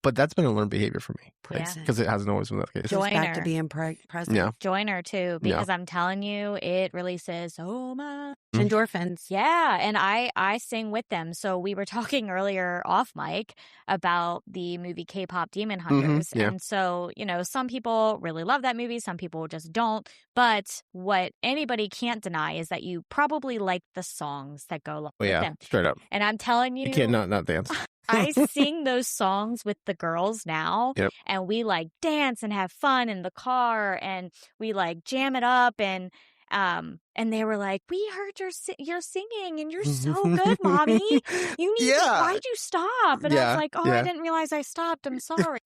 But that's been a learned behavior for me
Present.
because it hasn't always been that case.
Goes back to
Joiner.
being present.
Yeah.
Join her too,
Yeah.
because I'm telling you, it releases so much.
Endorphins.
Yeah, and I sing with them. So we were talking earlier off mic about the movie K-pop Demon Hunters.
yeah.
And so, you know, some people really love that movie, some people just don't. But what anybody can't deny is that you probably like the songs that go along
Oh,
with
yeah.
them.
Straight up.
And I'm telling
You can't not dance.
I sing those songs with the girls now,
Yep.
and we like dance and have fun in the car, and we like jam it up, and they were like, "We heard you're singing, and you're so good, mommy. You need to, why'd you stop?" And I was like, "Oh, I didn't realize I stopped. I'm sorry."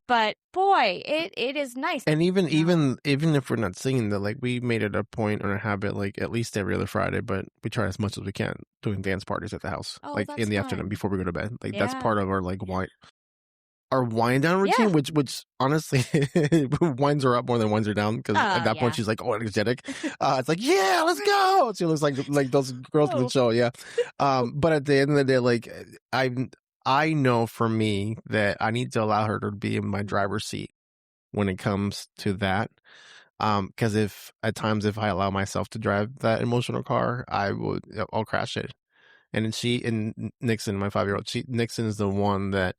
But boy, it is nice.
And even if we're not singing, that like we made it a point or a habit, like at least every other Friday, but we try as much as we can doing dance parties at the house,
Oh,
like
that's
in the
fun.
afternoon before we go to bed. Like that's
Yeah.
part of our like our wind down routine,
Yeah.
which honestly winds her up more than winds her down, because at that
yeah.
point she's like, oh, energetic. It's like, yeah, let's go. She looks like those girls in the show, yeah. But at the end of the day, like I know for me that I need to allow her to be in my driver's seat when it comes to that. Because if I allow myself to drive that emotional car, I'll crash it. And Nixon, my 5-year-old, Nixon is the one that,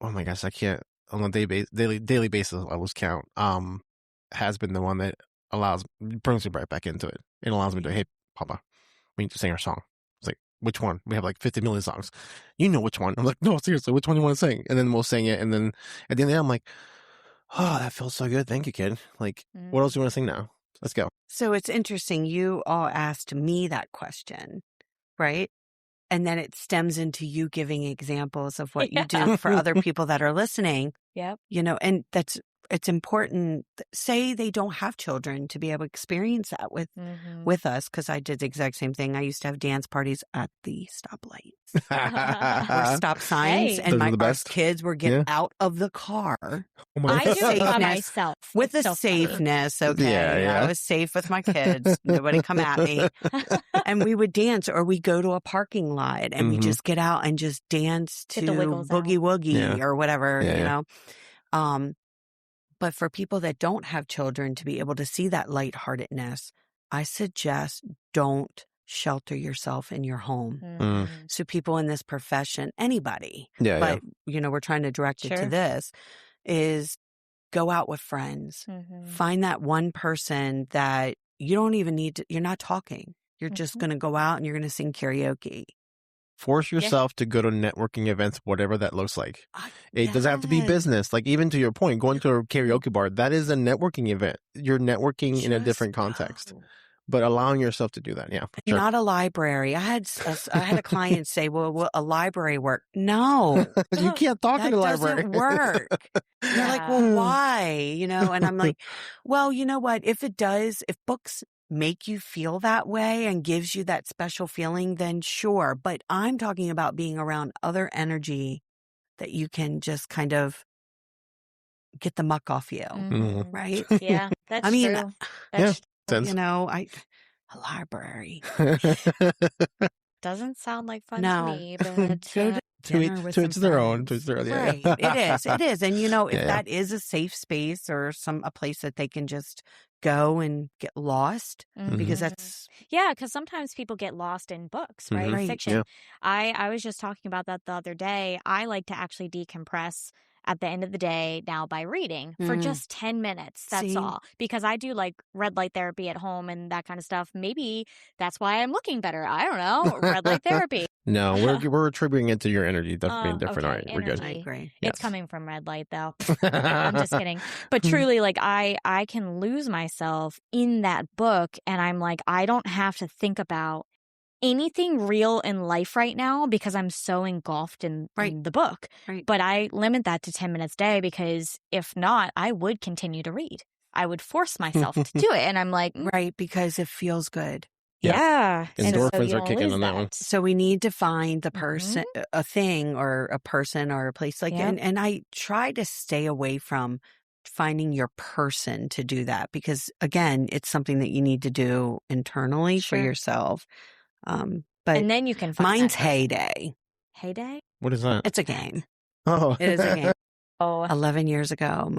oh my gosh, I can't on a daily basis, I lose count. Has been the one that brings me right back into it. It allows me to, hey, Papa, we need to sing our song. It's like, which one? We have like 50 million songs. You know which one? I'm like, no, seriously, which one do you want to sing? And then we'll sing it. And then at the end of the day, I'm like, oh, that feels so good. Thank you, kid. Like, what else do you want to sing now? Let's go.
So it's interesting. You all asked me that question, right? And then it stems into you giving examples of what you do for other people that are listening.
Yep.
You know, and it's important. Say they don't have children to be able to experience that with us, because I did the exact same thing. I used to have dance parties at the stoplights or stop signs,
Hey.
and
Those are the
our
best.
kids were getting out of the car
Oh my
I
God.
do it by
Safeness.
myself.
with
It's
the
so funny.
safeness. Okay,
Yeah.
I was safe with my kids. Nobody come at me. And we would dance, or we go to a parking lot and we
Mhm.
just get out and just dance to
Get the wiggles
Boogie
out.
Woogie
Yeah.
or whatever,
Yeah,
you
yeah.
know. But for people that don't have children to be able to see that lightheartedness, I suggest don't shelter yourself in your home.
Mhm.
So people in this profession, anybody,
Yeah,
but you know, we're trying to direct it to
Sure.
this, is go out with friends.
Mhm.
Find that one person that you don't even need to, you're not talking. You're just
Mhm.
going to go out and you're going to sing karaoke.
Force yourself to go to networking events, whatever that looks like. It doesn't have to be
Yes.
business. Like, even to your point, going to a karaoke bar, that is a networking event. You're networking in a
Just
different context,
go.
but allowing yourself to do that. Yeah, for sure.
Not a library. I had a client say, well, will a library work? No,
You can't talk
that
in a library.
doesn't work. They're like, well, why? You know, and I'm like, well, you know what? If it does, if books make you feel that way and gives you that special feeling, then sure. But I'm talking about being around other energy that you can just kind of get the muck off you,
Mhm.
right?
Yeah, that's
I mean,
true.
Yeah.
That's
Sense.
You know, a library.
doesn't sound like fun
No.
to me, but
Go to dinner with
to
some
each their own. To
friends.
each their own. Yeah,
Right.
yeah.
It is. And you know, if
Yeah, yeah.
that is a safe space or a place that they can just go and get lost, because
Mhm.
that's
Yeah, because sometimes people get lost in books, right?
Mhm.
Right.
Fiction.
Yeah.
I was just talking about that the other day. I like to actually decompress at the end of the day now by reading for just 10 minutes. That's all. Because I do like red light therapy at home and that kind of stuff. Maybe that's why I'm looking better. I don't know. Red light therapy.
No, we're attributing it to your energy. That's being different.
Okay,
All right, we're good.
energy.
I agree.
It's coming from red light though. I'm just kidding. But truly, like I can lose myself in that book and I'm like, I don't have to think about anything real in life right now because I'm so engulfed in the book.
Right.
But I limit that to 10 minutes a day because if not, I would continue to read. I would force myself to do it. And I'm like,
Right, because it feels good.
Yeah.
Endorphins are kicking on that one.
So we need to find the person, a thing or a person or a place like and I try to stay away from finding your person to do that because again, it's something that you need to do internally for yourself. But
and then you can find
mine's Heyday.
Heyday?
What is that?
It's a game.
Oh,
it is a game.
11
years ago,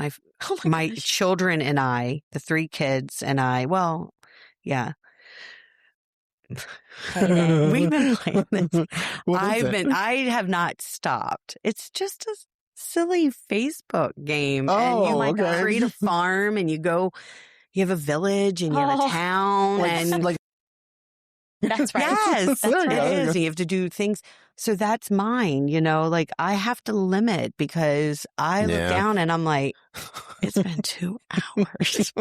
my children and I, the 3 kids and I, well, yeah. We've been playing this. I have not stopped. It's just a silly Facebook game.
Oh,
and you create a farm and you have a village and you have a town and
like
that's right.
Yes, it is. And you have to do things. So that's mine, like I have to limit because I look down and I'm like, it's been 2 hours.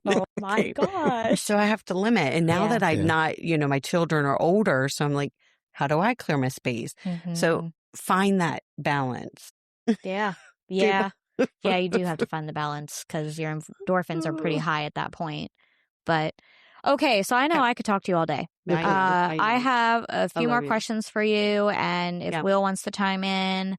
Oh my gosh.
So I have to limit. And now that I'm not, my children are older. So I'm like, how do I clear my space? So find that balance.
Yeah. Yeah. Yeah, you do have to find the balance because your endorphins are pretty high at that point. But okay, so I know I could talk to you all day. I have a few more questions for you, and if Will wants to chime in.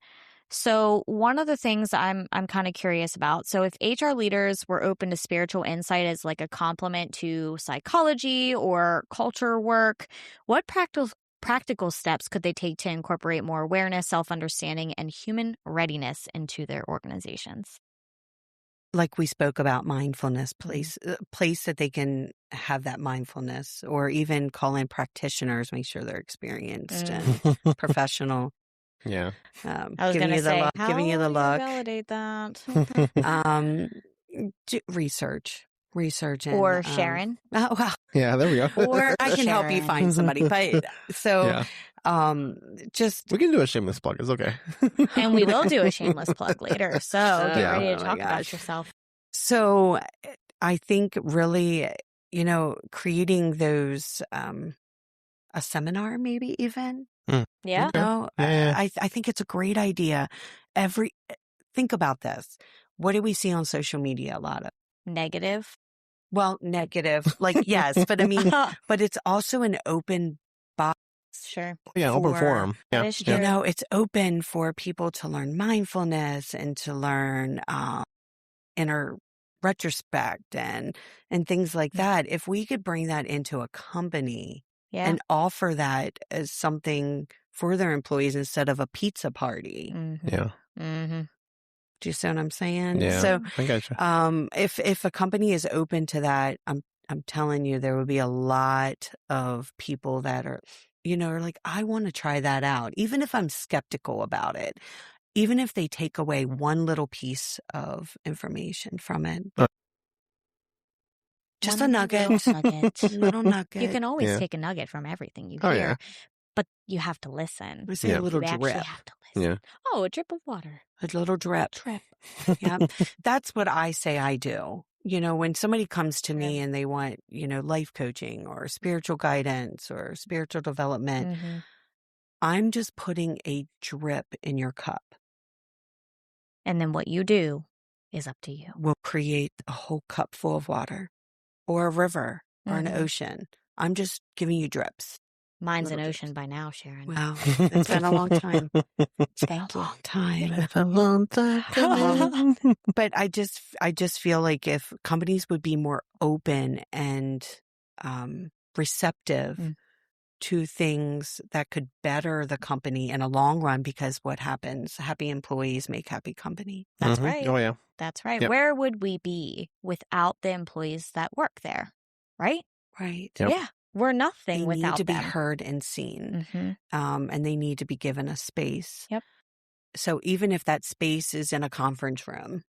So one of the things I'm kind of curious about. So if HR leaders were open to spiritual insight as like a complement to psychology or culture work, what practical steps could they take to incorporate more awareness, self-understanding, and human readiness into their organizations?
Like we spoke about mindfulness, place that they can have that mindfulness, or even call in practitioners, make sure they're experienced and professional.
Yeah.
I was going to say, how
giving you the look.
Validate that.
Research.
Or Sharon.
Oh, well.
Yeah, there we go.
Or I can help you find somebody. But so just.
We can do a shameless plug. It's okay.
And we will do a shameless plug later. So get ready to talk about yourself.
So I think really, creating those, a seminar maybe even.
Yeah.
I think it's a great idea. Think about this. What do we see on social media? A lot of
negative.
Well, negative, like, yes, but I mean, but it's also an open box.
Sure.
Yeah, open forum. Yeah.
That is true.
It's open for people to learn mindfulness and to learn inner retrospect and things like that. If we could bring that into a company and offer that as something for their employees instead of a pizza party.
Yeah.
Do you see what I'm saying?
Yeah.
So,
I gotcha.
If a company is open to that, I'm telling you, there will be a lot of people that are, are like, I want to try that out, even if I'm skeptical about it, even if they take away one little piece of information from it. Just a nugget. Little nugget.
You can always take a nugget from everything you hear, but you have to listen.
We say a little drip.
You have to listen.
Yeah.
Oh, a drip of water.
A little drip. Yeah. That's what I say I do. When somebody comes to me and they want, life coaching or spiritual guidance or spiritual development, I'm just putting a drip in your cup.
And then what you do is up to you.
We'll create a whole cup full of water or a river or an ocean. I'm just giving you drips.
Mine's an ocean by now, Sharon.
Wow. It's been a long time.
Thank you.
It's a long time.
But I just feel like if companies would be more open and receptive to things that could better the company in a long run, because what happens? Happy employees make happy company.
That's right.
Oh, yeah.
That's right.
Yep.
Where would we be without the employees that work there? Right?
Right.
Yep.
Yeah. We're nothing without them.
They need to be heard and seen. And they need to be given a space.
Yep.
So even if that space is in a conference room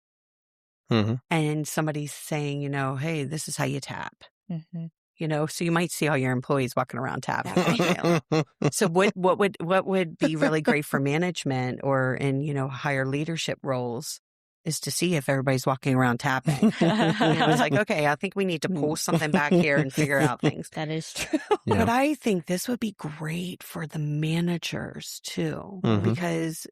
Mm-hmm.
and somebody's saying, hey, this is how you tap,
Mm-hmm.
So you might see all your employees walking around tapping. So what would be really great for management or in, higher leadership roles is to see if everybody's walking around tapping. It's like, okay, I think we need to pull something back here and figure out things.
That is true.
Yeah.
But I think this would be great for the managers too, because,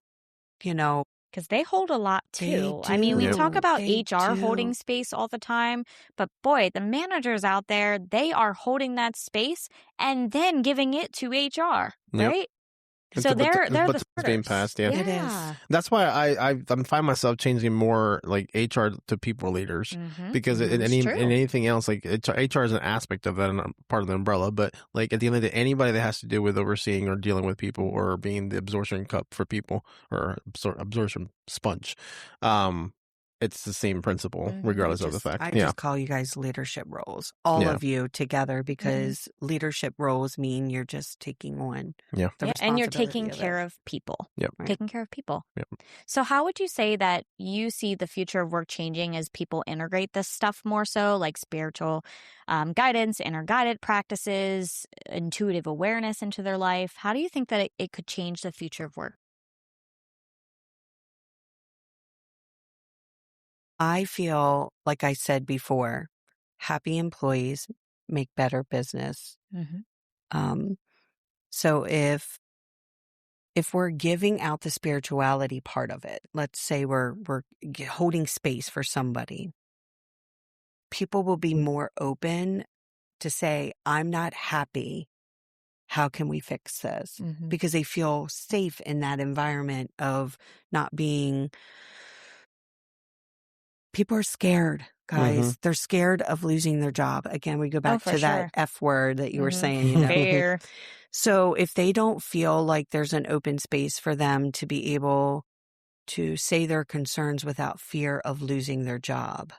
Because they hold a lot too. I mean, we
Yep.
talk about
They
HR
do.
holding space all the time, but boy, the managers out there, they are holding that space and then giving it to HR,
Yep.
right? So they're the
it's being
starters.
passed. Yeah.
It
Yeah.
is.
That's why I find myself changing more like HR to people leaders
Mhm.
because in
It's true.
anything else, like HR is an aspect of that and part of the umbrella. But like at the end of the day, anybody that has to do with overseeing or dealing with people or being the absorption cup for people or absorption sponge, it's the same principle
Mhm.
regardless of the fact.
I
Yeah.
just call you guys leadership roles, all
Yeah.
of you together, because leadership roles mean you're just taking on
Yeah.
the
Yeah, and you're
responsibility
taking
of
care
it.
of people.
Yep.
Right.
Taking care of people.
Yep.
So how would you say that you see the future of work changing as people integrate this stuff more so, like spiritual guidance, inner guided practices, intuitive awareness into their life? How do you think that it could change the future of work?
I feel, like I said before, happy employees make better business.
Mm-hmm.
So if we're giving out the spirituality part of it, let's say we're holding space for somebody, people will be more open to say, I'm not happy. How can we fix this?
Mm-hmm.
Because they feel safe in that environment of not being. People are scared, guys. They're scared of losing their job. Again, we go back
for
to
sure.
that F word that you were
Mhm.
saying,
Fair.
So if they don't feel like there's an open space for them to be able to say their concerns without fear of losing their job,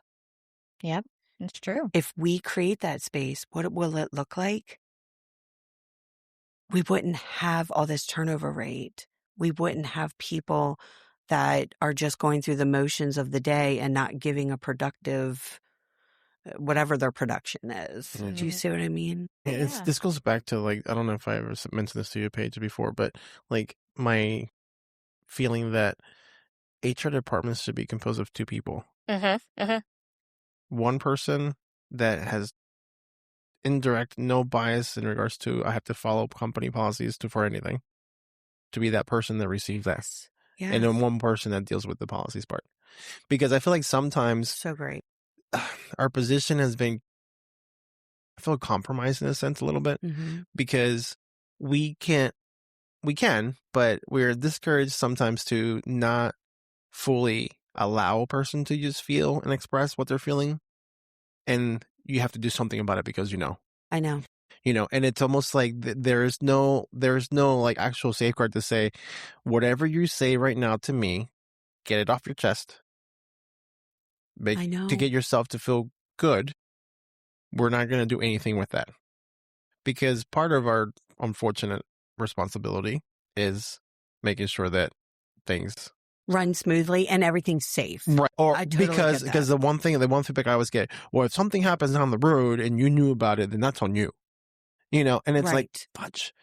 Yep, it's true.
if we create that space, what will it look like? We wouldn't have all this turnover rate. We wouldn't have people that are just going through the motions of the day and not giving a productive, whatever their production is.
Yeah.
Do you see what I mean?
Yeah,
Yeah.
this goes back to like I don't know if I ever mentioned this to you, Paige, before, but like my feeling that HR departments should be composed of two people. One person that has indirect, no bias in regards to I have to follow company policies for anything, to be that person that receives that,
Yes.
and then one person that deals with the policies part. Because I feel like sometimes
So great.
our position has been, I feel compromised in a sense a little bit because we can, but we're discouraged sometimes to not fully allow a person to just feel and express what they're feeling. And you have to do something about it because
I know.
and it's almost like there's no like actual safeguard to say, whatever you say right now to me, get it off your chest.
I know.
To get yourself to feel good. We're not going to do anything with that. Because part of our unfortunate responsibility is making sure that things
run smoothly and everything's safe.
right. Or
I totally
because
get that.
the one feedback I always get, well, if something happens down the road and you knew about it, then that's on you. And it's like, fudge.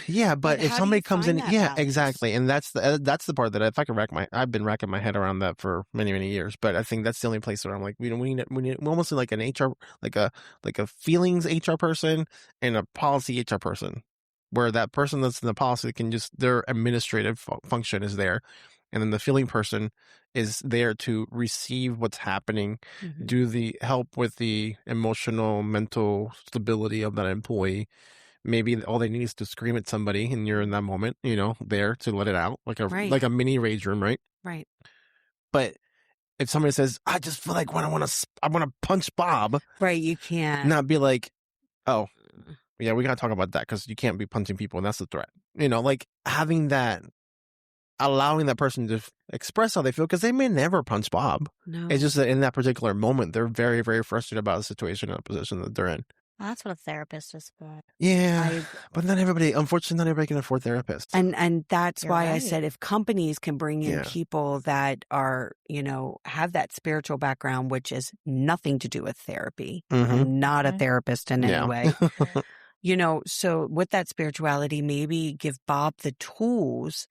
Yeah, but if
how do
somebody
you
comes
find
in,
that
yeah,
balance?
exactly, and that's the part that if I could I've been racking my head around that for many years. But I think that's the only place where I'm like, we need almost like an HR, like a feelings HR person and a policy HR person, where that person that's in the policy can just their administrative function is there, and then the feeling person is there to receive what's happening, do the help with the emotional, mental stability of that employee. Maybe all they need is to scream at somebody and you're in that moment, there to let it out like a mini rage room, right?
Right.
But if somebody says, I just feel like I want to punch Bob.
Right. You can't.
Not be like, oh, yeah, we got to talk about that because you can't be punching people and that's the threat. Like having that, allowing that person to express how they feel because they may never punch Bob.
No.
It's just that in that particular moment, they're very, very frustrated about the situation and the position that they're in.
That's what a therapist is for.
Yeah, but unfortunately, not everybody can afford therapists.
And that's
You're
why I
right.
said if companies can bring in
Yeah.
people that are, have that spiritual background, which is nothing to do with therapy.
Mhm.
I'm not a
Mhm.
therapist in
Yeah.
any way. So with that spirituality, maybe give Bob the tools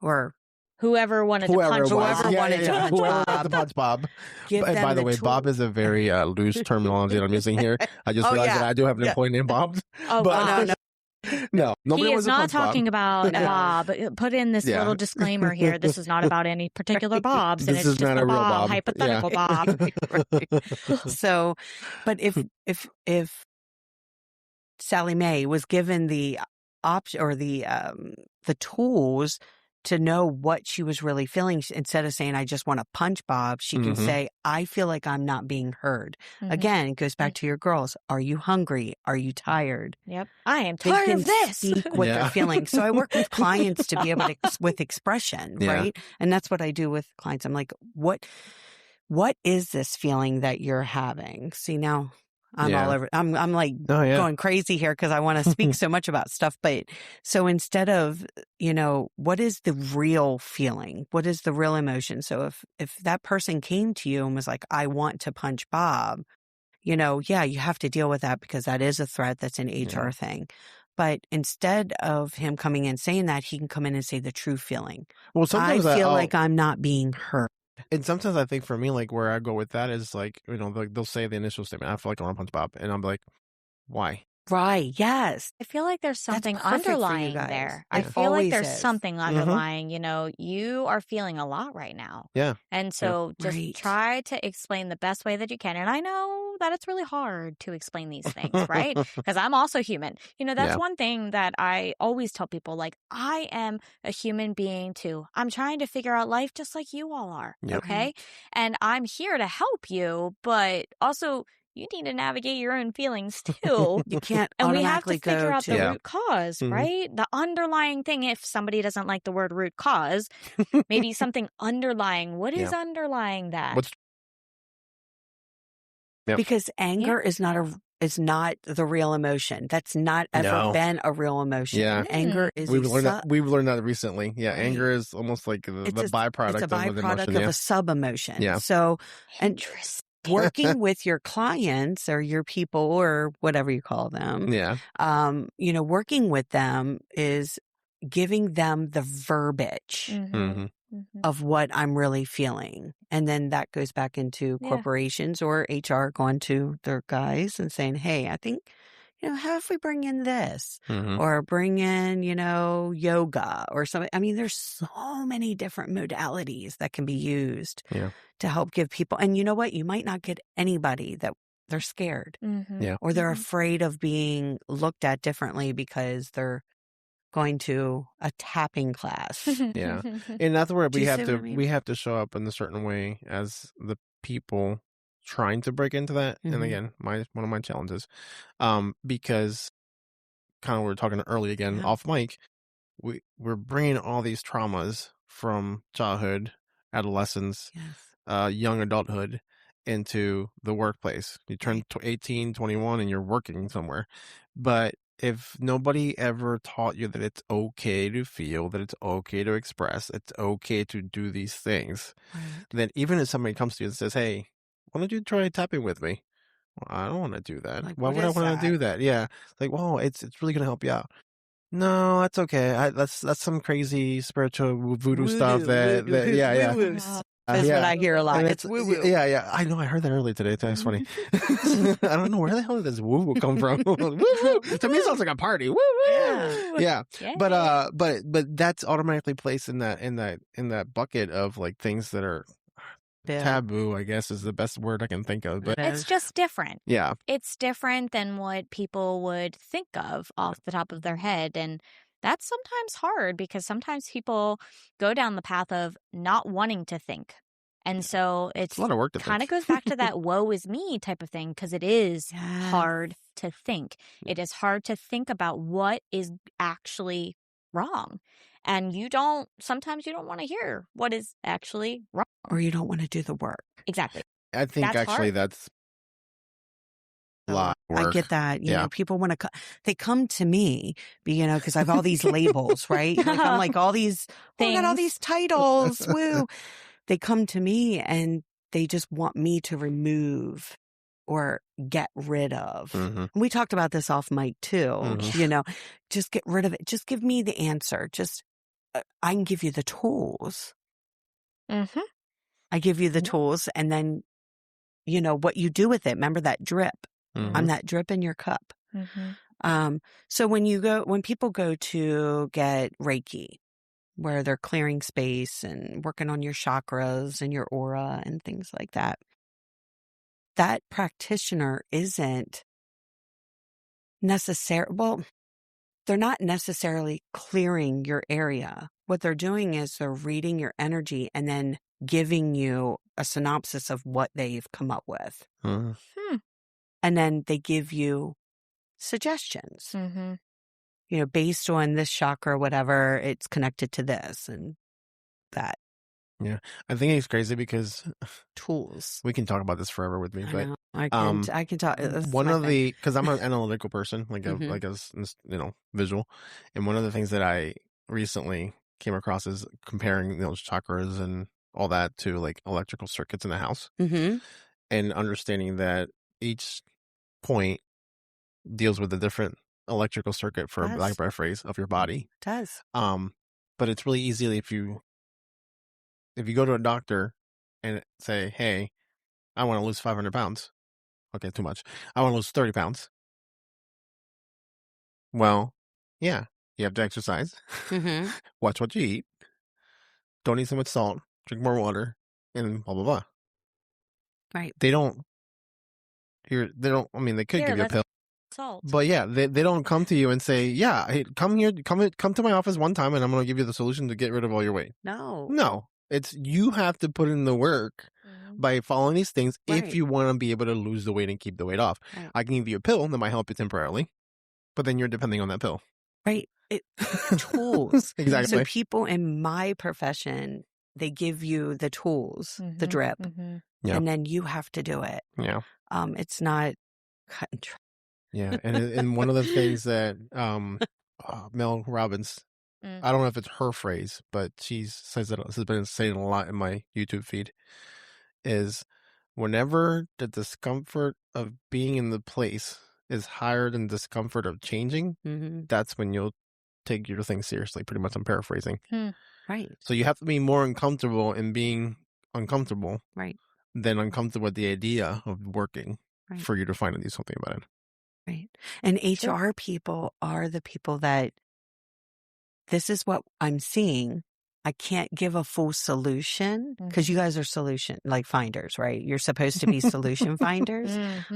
or
Whoever wanted to
Whoever
punch
it was.
Whoever
Bob.
wanted to punch
Whoever wanted
Bob.
to punch Bob.
give them
By the way, Bob
tools.
is a very loose terminology that I'm using here. I just
Oh,
realized
yeah.
that I do have an
Yeah.
employee named Bob.
Oh,
But-
gosh.
No, nobody
He
wants
is
to
not
punch Bob.
talking about
No.
Bob. Put in this
Yeah.
little disclaimer here. This is not about any particular Bobs, and
This
it's
is
just
not
the
a real Bob.
hypothetical
Yeah.
Bob.
Right. So, but if Sally Mae was given the option or the tools to know what she was really feeling, instead of saying, I just want to punch Bob, she can
Mhm.
say, I feel like I'm not being heard.
Mhm.
Again, it goes back to your girls. Are you hungry? Are you tired?
Yep. I am
They
tired
can
of this.
speak what
Yeah.
they're feeling. So I work with clients to be able to, with expression,
Yeah.
right? And that's what I do with clients. I'm like, what is this feeling that you're having? See, now I'm
Yeah.
all over. I'm like
Oh, yeah.
going crazy here because I want to speak so much about stuff. But so instead of, what is the real feeling? What is the real emotion? So if that person came to you and was like, I want to punch Bob, yeah, you have to deal with that because that is a threat. That's an HR thing. But instead of him coming in saying that, he can come in and say the true feeling.
Well,
I
sometimes
feel like I'm not being heard.
And sometimes I think for me, like where I go with that is like, they'll say the initial statement, I feel like I want to punch Bob. And I'm like, why?
Right. Yes.
I feel like there's something
perfect for you
underlying
guys.
there.
It
I feel like
always
there's
is.
something
Mhm.
underlying. You are feeling a lot right now.
Yeah.
And so just
Right.
try to explain the best way that you can. And I know that it's really hard to explain these things, right? Because I'm also human. That's
Yeah.
one thing that I always tell people, like, I am a human being too. I'm trying to figure out life just like you all are.
Yep.
Okay. And I'm here to help you, but also you need to navigate your own feelings too.
You can't
And we have to
automatically
figure
go
out
to
the
Yeah.
root cause,
Mhm.
right? The underlying thing. If somebody doesn't like the word root cause, maybe something underlying. What is
Yeah.
underlying that?
What's Yep.
because anger is not the real emotion. That's not ever
No.
been a real emotion.
Yeah.
Anger is
We've learned that recently. Yeah.
Right.
Anger is almost like the
It's a
byproduct of the
byproduct
emotion.
of
Yeah.
a sub emotion.
Yeah.
So, and
Interesting.
working with your clients or your people or whatever you call them,
Yeah.
working with them is giving them the verbiage
Mhm.
of what I'm really feeling. And then that goes back into
Yeah.
corporations or HR going to their guys and saying, hey, I think, how if we bring in this
Mhm.
or bring in, yoga or something. I mean, there's so many different modalities that can be used
Yeah.
to help give people. And you know what? You might not get anybody that they're scared
Yeah.
or they're afraid of being looked at differently because they're going to a tapping class.
Yeah. And that's where
Do
we
you
have
see
to
what I mean?
we have to show up in a certain way as the people trying to break into that. And
Mhm.
again, one of my challenges, because kind of we were talking early again
Yeah.
off mic, we're bringing all these traumas from childhood, adolescence,
Yes.
young adulthood into the workplace. You turn 18, 21 and you're working somewhere. But if nobody ever taught you that it's okay to feel, that it's okay to express, it's okay to do these things,
Right.
then even if somebody comes to you and says, hey, why don't you try tapping with me? Well, I don't want to do that.
Like,
Why
what
would I
is
want to do that? Yeah. Like, well, it's really going to help you out. No, that's okay. That's some crazy spiritual voodoo stuff that yeah.
Woo-woo. That's what I hear a lot.
And
It's woo-woo.
Yeah. I know. I heard that earlier today. That's funny. I don't know where the hell did this woo-woo come from. Woo-woo. To me, it sounds like a party. Woo-woo. Yeah. But that's automatically placed in that bucket of like things that are taboo, I guess is the best word I can think of. But
it's just different.
yeah.
It's different than what people would think of off the top of their head. And that's sometimes hard because sometimes people go down the path of not wanting to think. And so it's
a lot of work to
kind of
think.
goes back to that woe is me type of thing because it is
Yes.
hard to think. It is hard to think about what is actually wrong. And sometimes you don't want to hear what is actually wrong.
Or you don't want to do the work.
Exactly.
I think
That's
actually
hard.
that's a lot. work.
I get that. You
Yeah.
know, people want to, they come to me, because I have all these labels, right? Like I'm like all these, I got all these titles. Woo. They come to me and they just want me to remove or get rid of.
Mm-hmm.
And we talked about this off mic too,
Mm-hmm.
just get rid of it. Just give me the answer. Just, I can give you the tools.
Mm-hmm.
I give you the tools and then, what you do with it. Remember that drip.
Mm-hmm.
I'm that drip in your cup.
Mm-hmm.
So when people go to get Reiki, where they're clearing space and working on your chakras and your aura and things like that, that practitioner isn't they're not necessarily clearing your area. What they're doing is they're reading your energy and then giving you a synopsis of what they've come up with.
Mm-hmm.
And then they give you suggestions. Based on this chakra, whatever, it's connected to this and that.
Yeah. I think it's crazy because
Tools.
we can talk about this forever with me,
I
but
know. I can talk.
one of because I'm an analytical person, like visual, and one of the things that I recently came across is comparing those chakras and all that to like electrical circuits in the house, and understanding that each point deals with a different electrical circuit, for lack of a better phrase, of your body.
It does.
But it's really easy if you go to a doctor and say, hey, I want to lose 500 pounds. Okay, too much. I want to lose 30 pounds. Well, yeah, you have to exercise. Watch what you eat. Don't eat so much salt. Drink more water. And blah, blah, blah.
Right.
They don't, I mean, they could give you a pill.
Salt.
But yeah, they don't come to you and say, yeah, hey, come to my office one time and I'm going to give you the solution to get rid of all your weight. No. It's you have to put in the work by following these things if you want to be able to lose the weight and keep the weight off. Right. I can give you a pill that might help you temporarily, but then you're depending on that pill.
Right. Tools.
Exactly.
So people in my profession, they give you the tools, the drip, and then you have to do it.
Yeah.
It's not cut and dry.
Yeah. And one of the things that Mel Robbins, I don't know if it's her phrase, but she says that has been saying a lot in my YouTube feed, is whenever the discomfort of being in the place is higher than discomfort of changing, that's when you'll take your thing seriously. Pretty much, I'm paraphrasing.
Right.
So you have to be more uncomfortable in being uncomfortable,
right,
than uncomfortable with the idea of working for you to finally do something about it.
Right. And HR people are the people that this is what I'm seeing. I can't give a full solution because you guys are solution finders, right? You're supposed to be solution finders,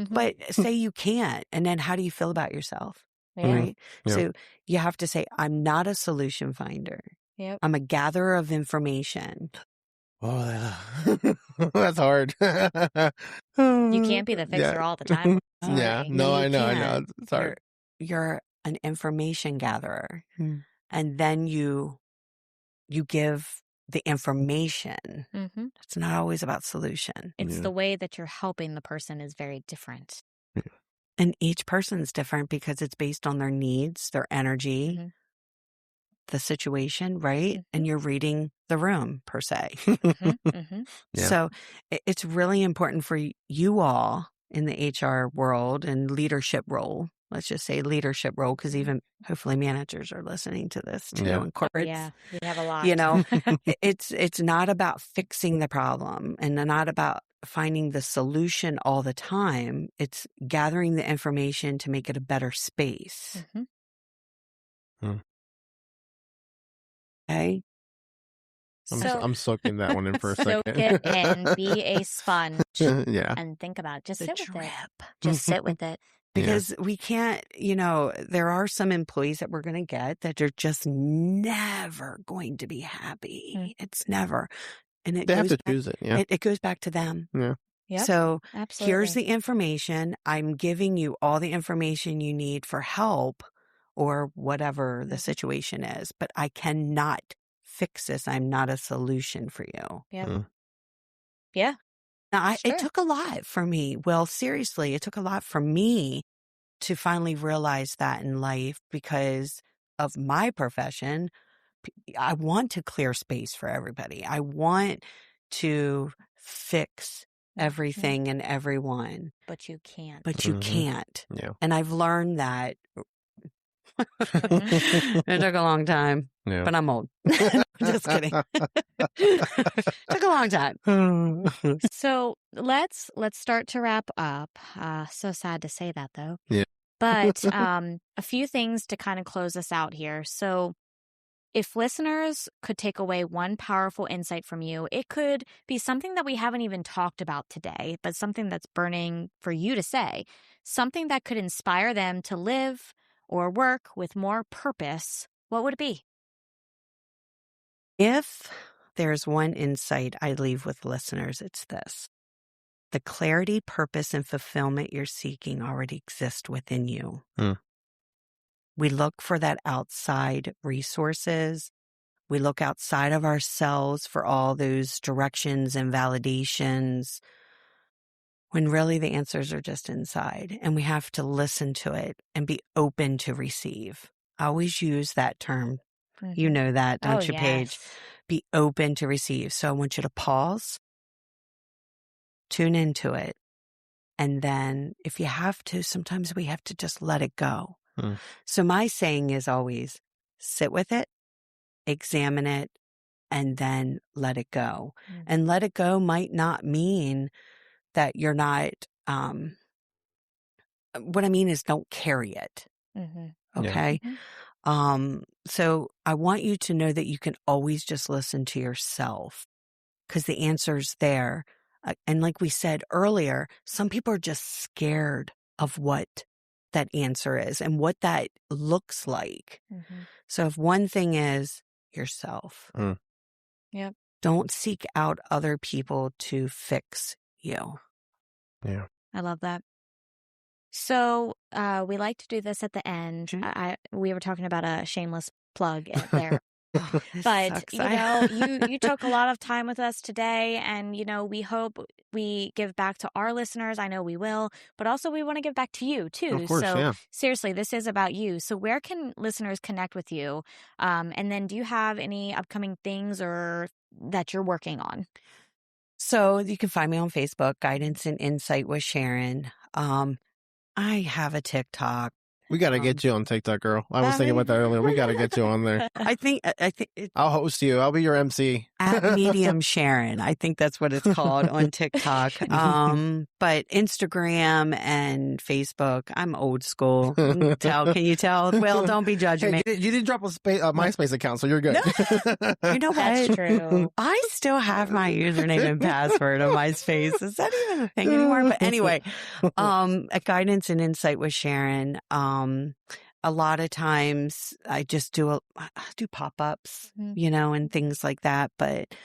but say you can't. And then how do you feel about yourself? Right. Yeah. So you have to say, I'm not a solution finder.
Yep.
I'm a gatherer of information.
Oh, that's hard.
You can't be the fixer all the time.
Yeah. No, I know. It's hard.
You're an information gatherer. And then you give the information. It's not always about solution.
It's the way that you're helping the person is very different.
And each person's different because it's based on their needs, their energy, the situation, right? And you're reading the room, per se. So it's really important for you all in the HR world and leadership role. Let's just say leadership role, because even hopefully managers are listening to this too, and corporates.
Yeah, we have a lot.
It's not about fixing the problem and not about finding the solution all the time. It's gathering the information to make it a better space. Okay.
I'm soaking that one in for a second.
Soak it in, be a sponge,
yeah,
and think about it. Just
The
sit with
drip.
it. Just sit with it.
Because we can't, there are some employees that we're going to get that are just never going to be happy. It's never. And
they have to choose it. Yeah.
It goes back to them.
Yeah.
Yep,
so
absolutely.
Here's the information. I'm giving you all the information you need for help or whatever the situation is, but I cannot fix this. I'm not a solution for you.
Yeah. Yeah.
Now, it took a lot for me. Well, seriously, it took a lot for me to finally realize that in life because of my profession. I want to clear space for everybody. I want to fix everything and everyone.
But you can't.
But you can't.
Yeah.
And I've learned that. It took a long time, but I'm old. Just kidding. Took a long time.
So let's start to wrap up. So sad to say that though.
Yeah.
But a few things to kind of close us out here. So if listeners could take away one powerful insight from you, it could be something that we haven't even talked about today, but something that's burning for you to say, something that could inspire them to live or work with more purpose. What would it be?
If there's one insight I leave with listeners, it's this. The clarity, purpose, and fulfillment you're seeking already exist within you. We look for that outside resources. We look outside of ourselves for all those directions and validations, when really the answers are just inside, and we have to listen to it and be open to receive. I always use that term. You know that, don't you, Paige? Be open to receive. So I want you to pause, tune into it, and then if you have to, sometimes we have to just let it go. So my saying is always sit with it, examine it, and then let it go. And let it go might not mean that you're not, what I mean is don't carry it. Okay. So I want you to know that you can always just listen to yourself because the answer's there. And like we said earlier, some people are just scared of what that answer is and what that looks like. So if one thing is yourself,
Yep.
don't seek out other people to fix you.
Yeah.
I love that. So we like to do this at the end. We were talking about a shameless plug there. But, you know, you took a lot of time with us today, and, you know, we hope we give back to our listeners. I know we will, but also we want to give back to you too.
Of course,
so seriously, this is about you. So where can listeners connect with you? And then do you have any upcoming things or that you're working on?
So you can find me on Facebook, Guidance and Insight with Sharon. I have a TikTok.
We got to get you on TikTok, girl. I was thinking about that earlier. We got to get you on there.
I think
I'll host you. I'll be your MC.
At Medium Sharon. I think that's what it's called on TikTok. But Instagram and Facebook, I'm old school. Can you tell? Well, don't be judging me.
You didn't drop a MySpace account, so you're good.
No. You know what?
That's true.
I still have my username and password on MySpace. Is that even a thing anymore? But anyway, at Guidance and Insight with Sharon, a lot of times I just do pop-ups, you know, and things like that. But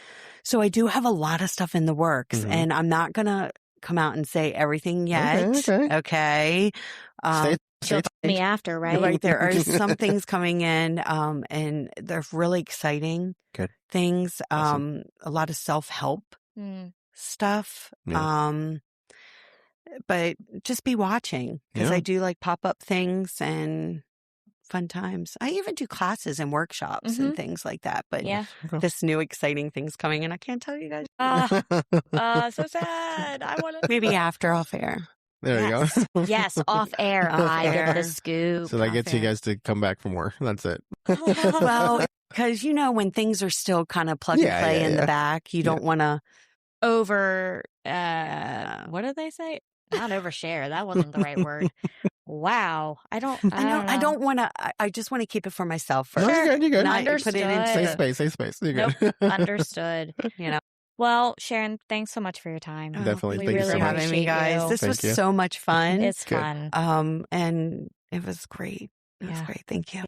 so I do have a lot of stuff in the works, and I'm not going to come out and say everything yet. Okay.
She'll tell me after, right?
Right. There are some things coming in, and they're really exciting things.
Awesome.
A lot of self-help stuff.
Yeah.
But just be watching because I do like pop-up things and fun times. I even do classes and workshops and things like that. But this new exciting thing's coming, and I can't tell you guys.
So sad. I want to.
Maybe after off air.
There you go.
Yes, off air. I give the scoop.
So that gets you guys to come back from work. That's it.
Well, because, you know, when things are still kind of plug and play in the back, you don't want to
over, what did they say? Not overshare. That wasn't the right word. Wow. I don't want to, I just want to keep it for myself first.
No, you're good.
Understood.
Put it in safe space. You're good.
Nope. Understood. You know. Well, Sharon, thanks so much for your time.
Definitely.
We
Thank
really
you so much.
having me, guys. This was so much fun.
It's fun.
And it was great. It was great. Thank you.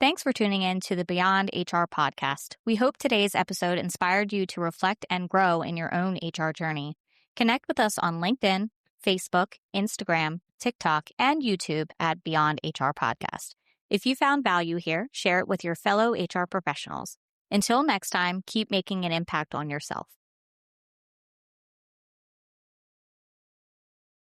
Thanks for tuning in to the Beyond HR podcast. We hope today's episode inspired you to reflect and grow in your own HR journey. Connect with us on LinkedIn, Facebook, Instagram, TikTok, and YouTube at Beyond HR Podcast. If you found value here, share it with your fellow HR professionals. Until next time, keep making an impact on yourself.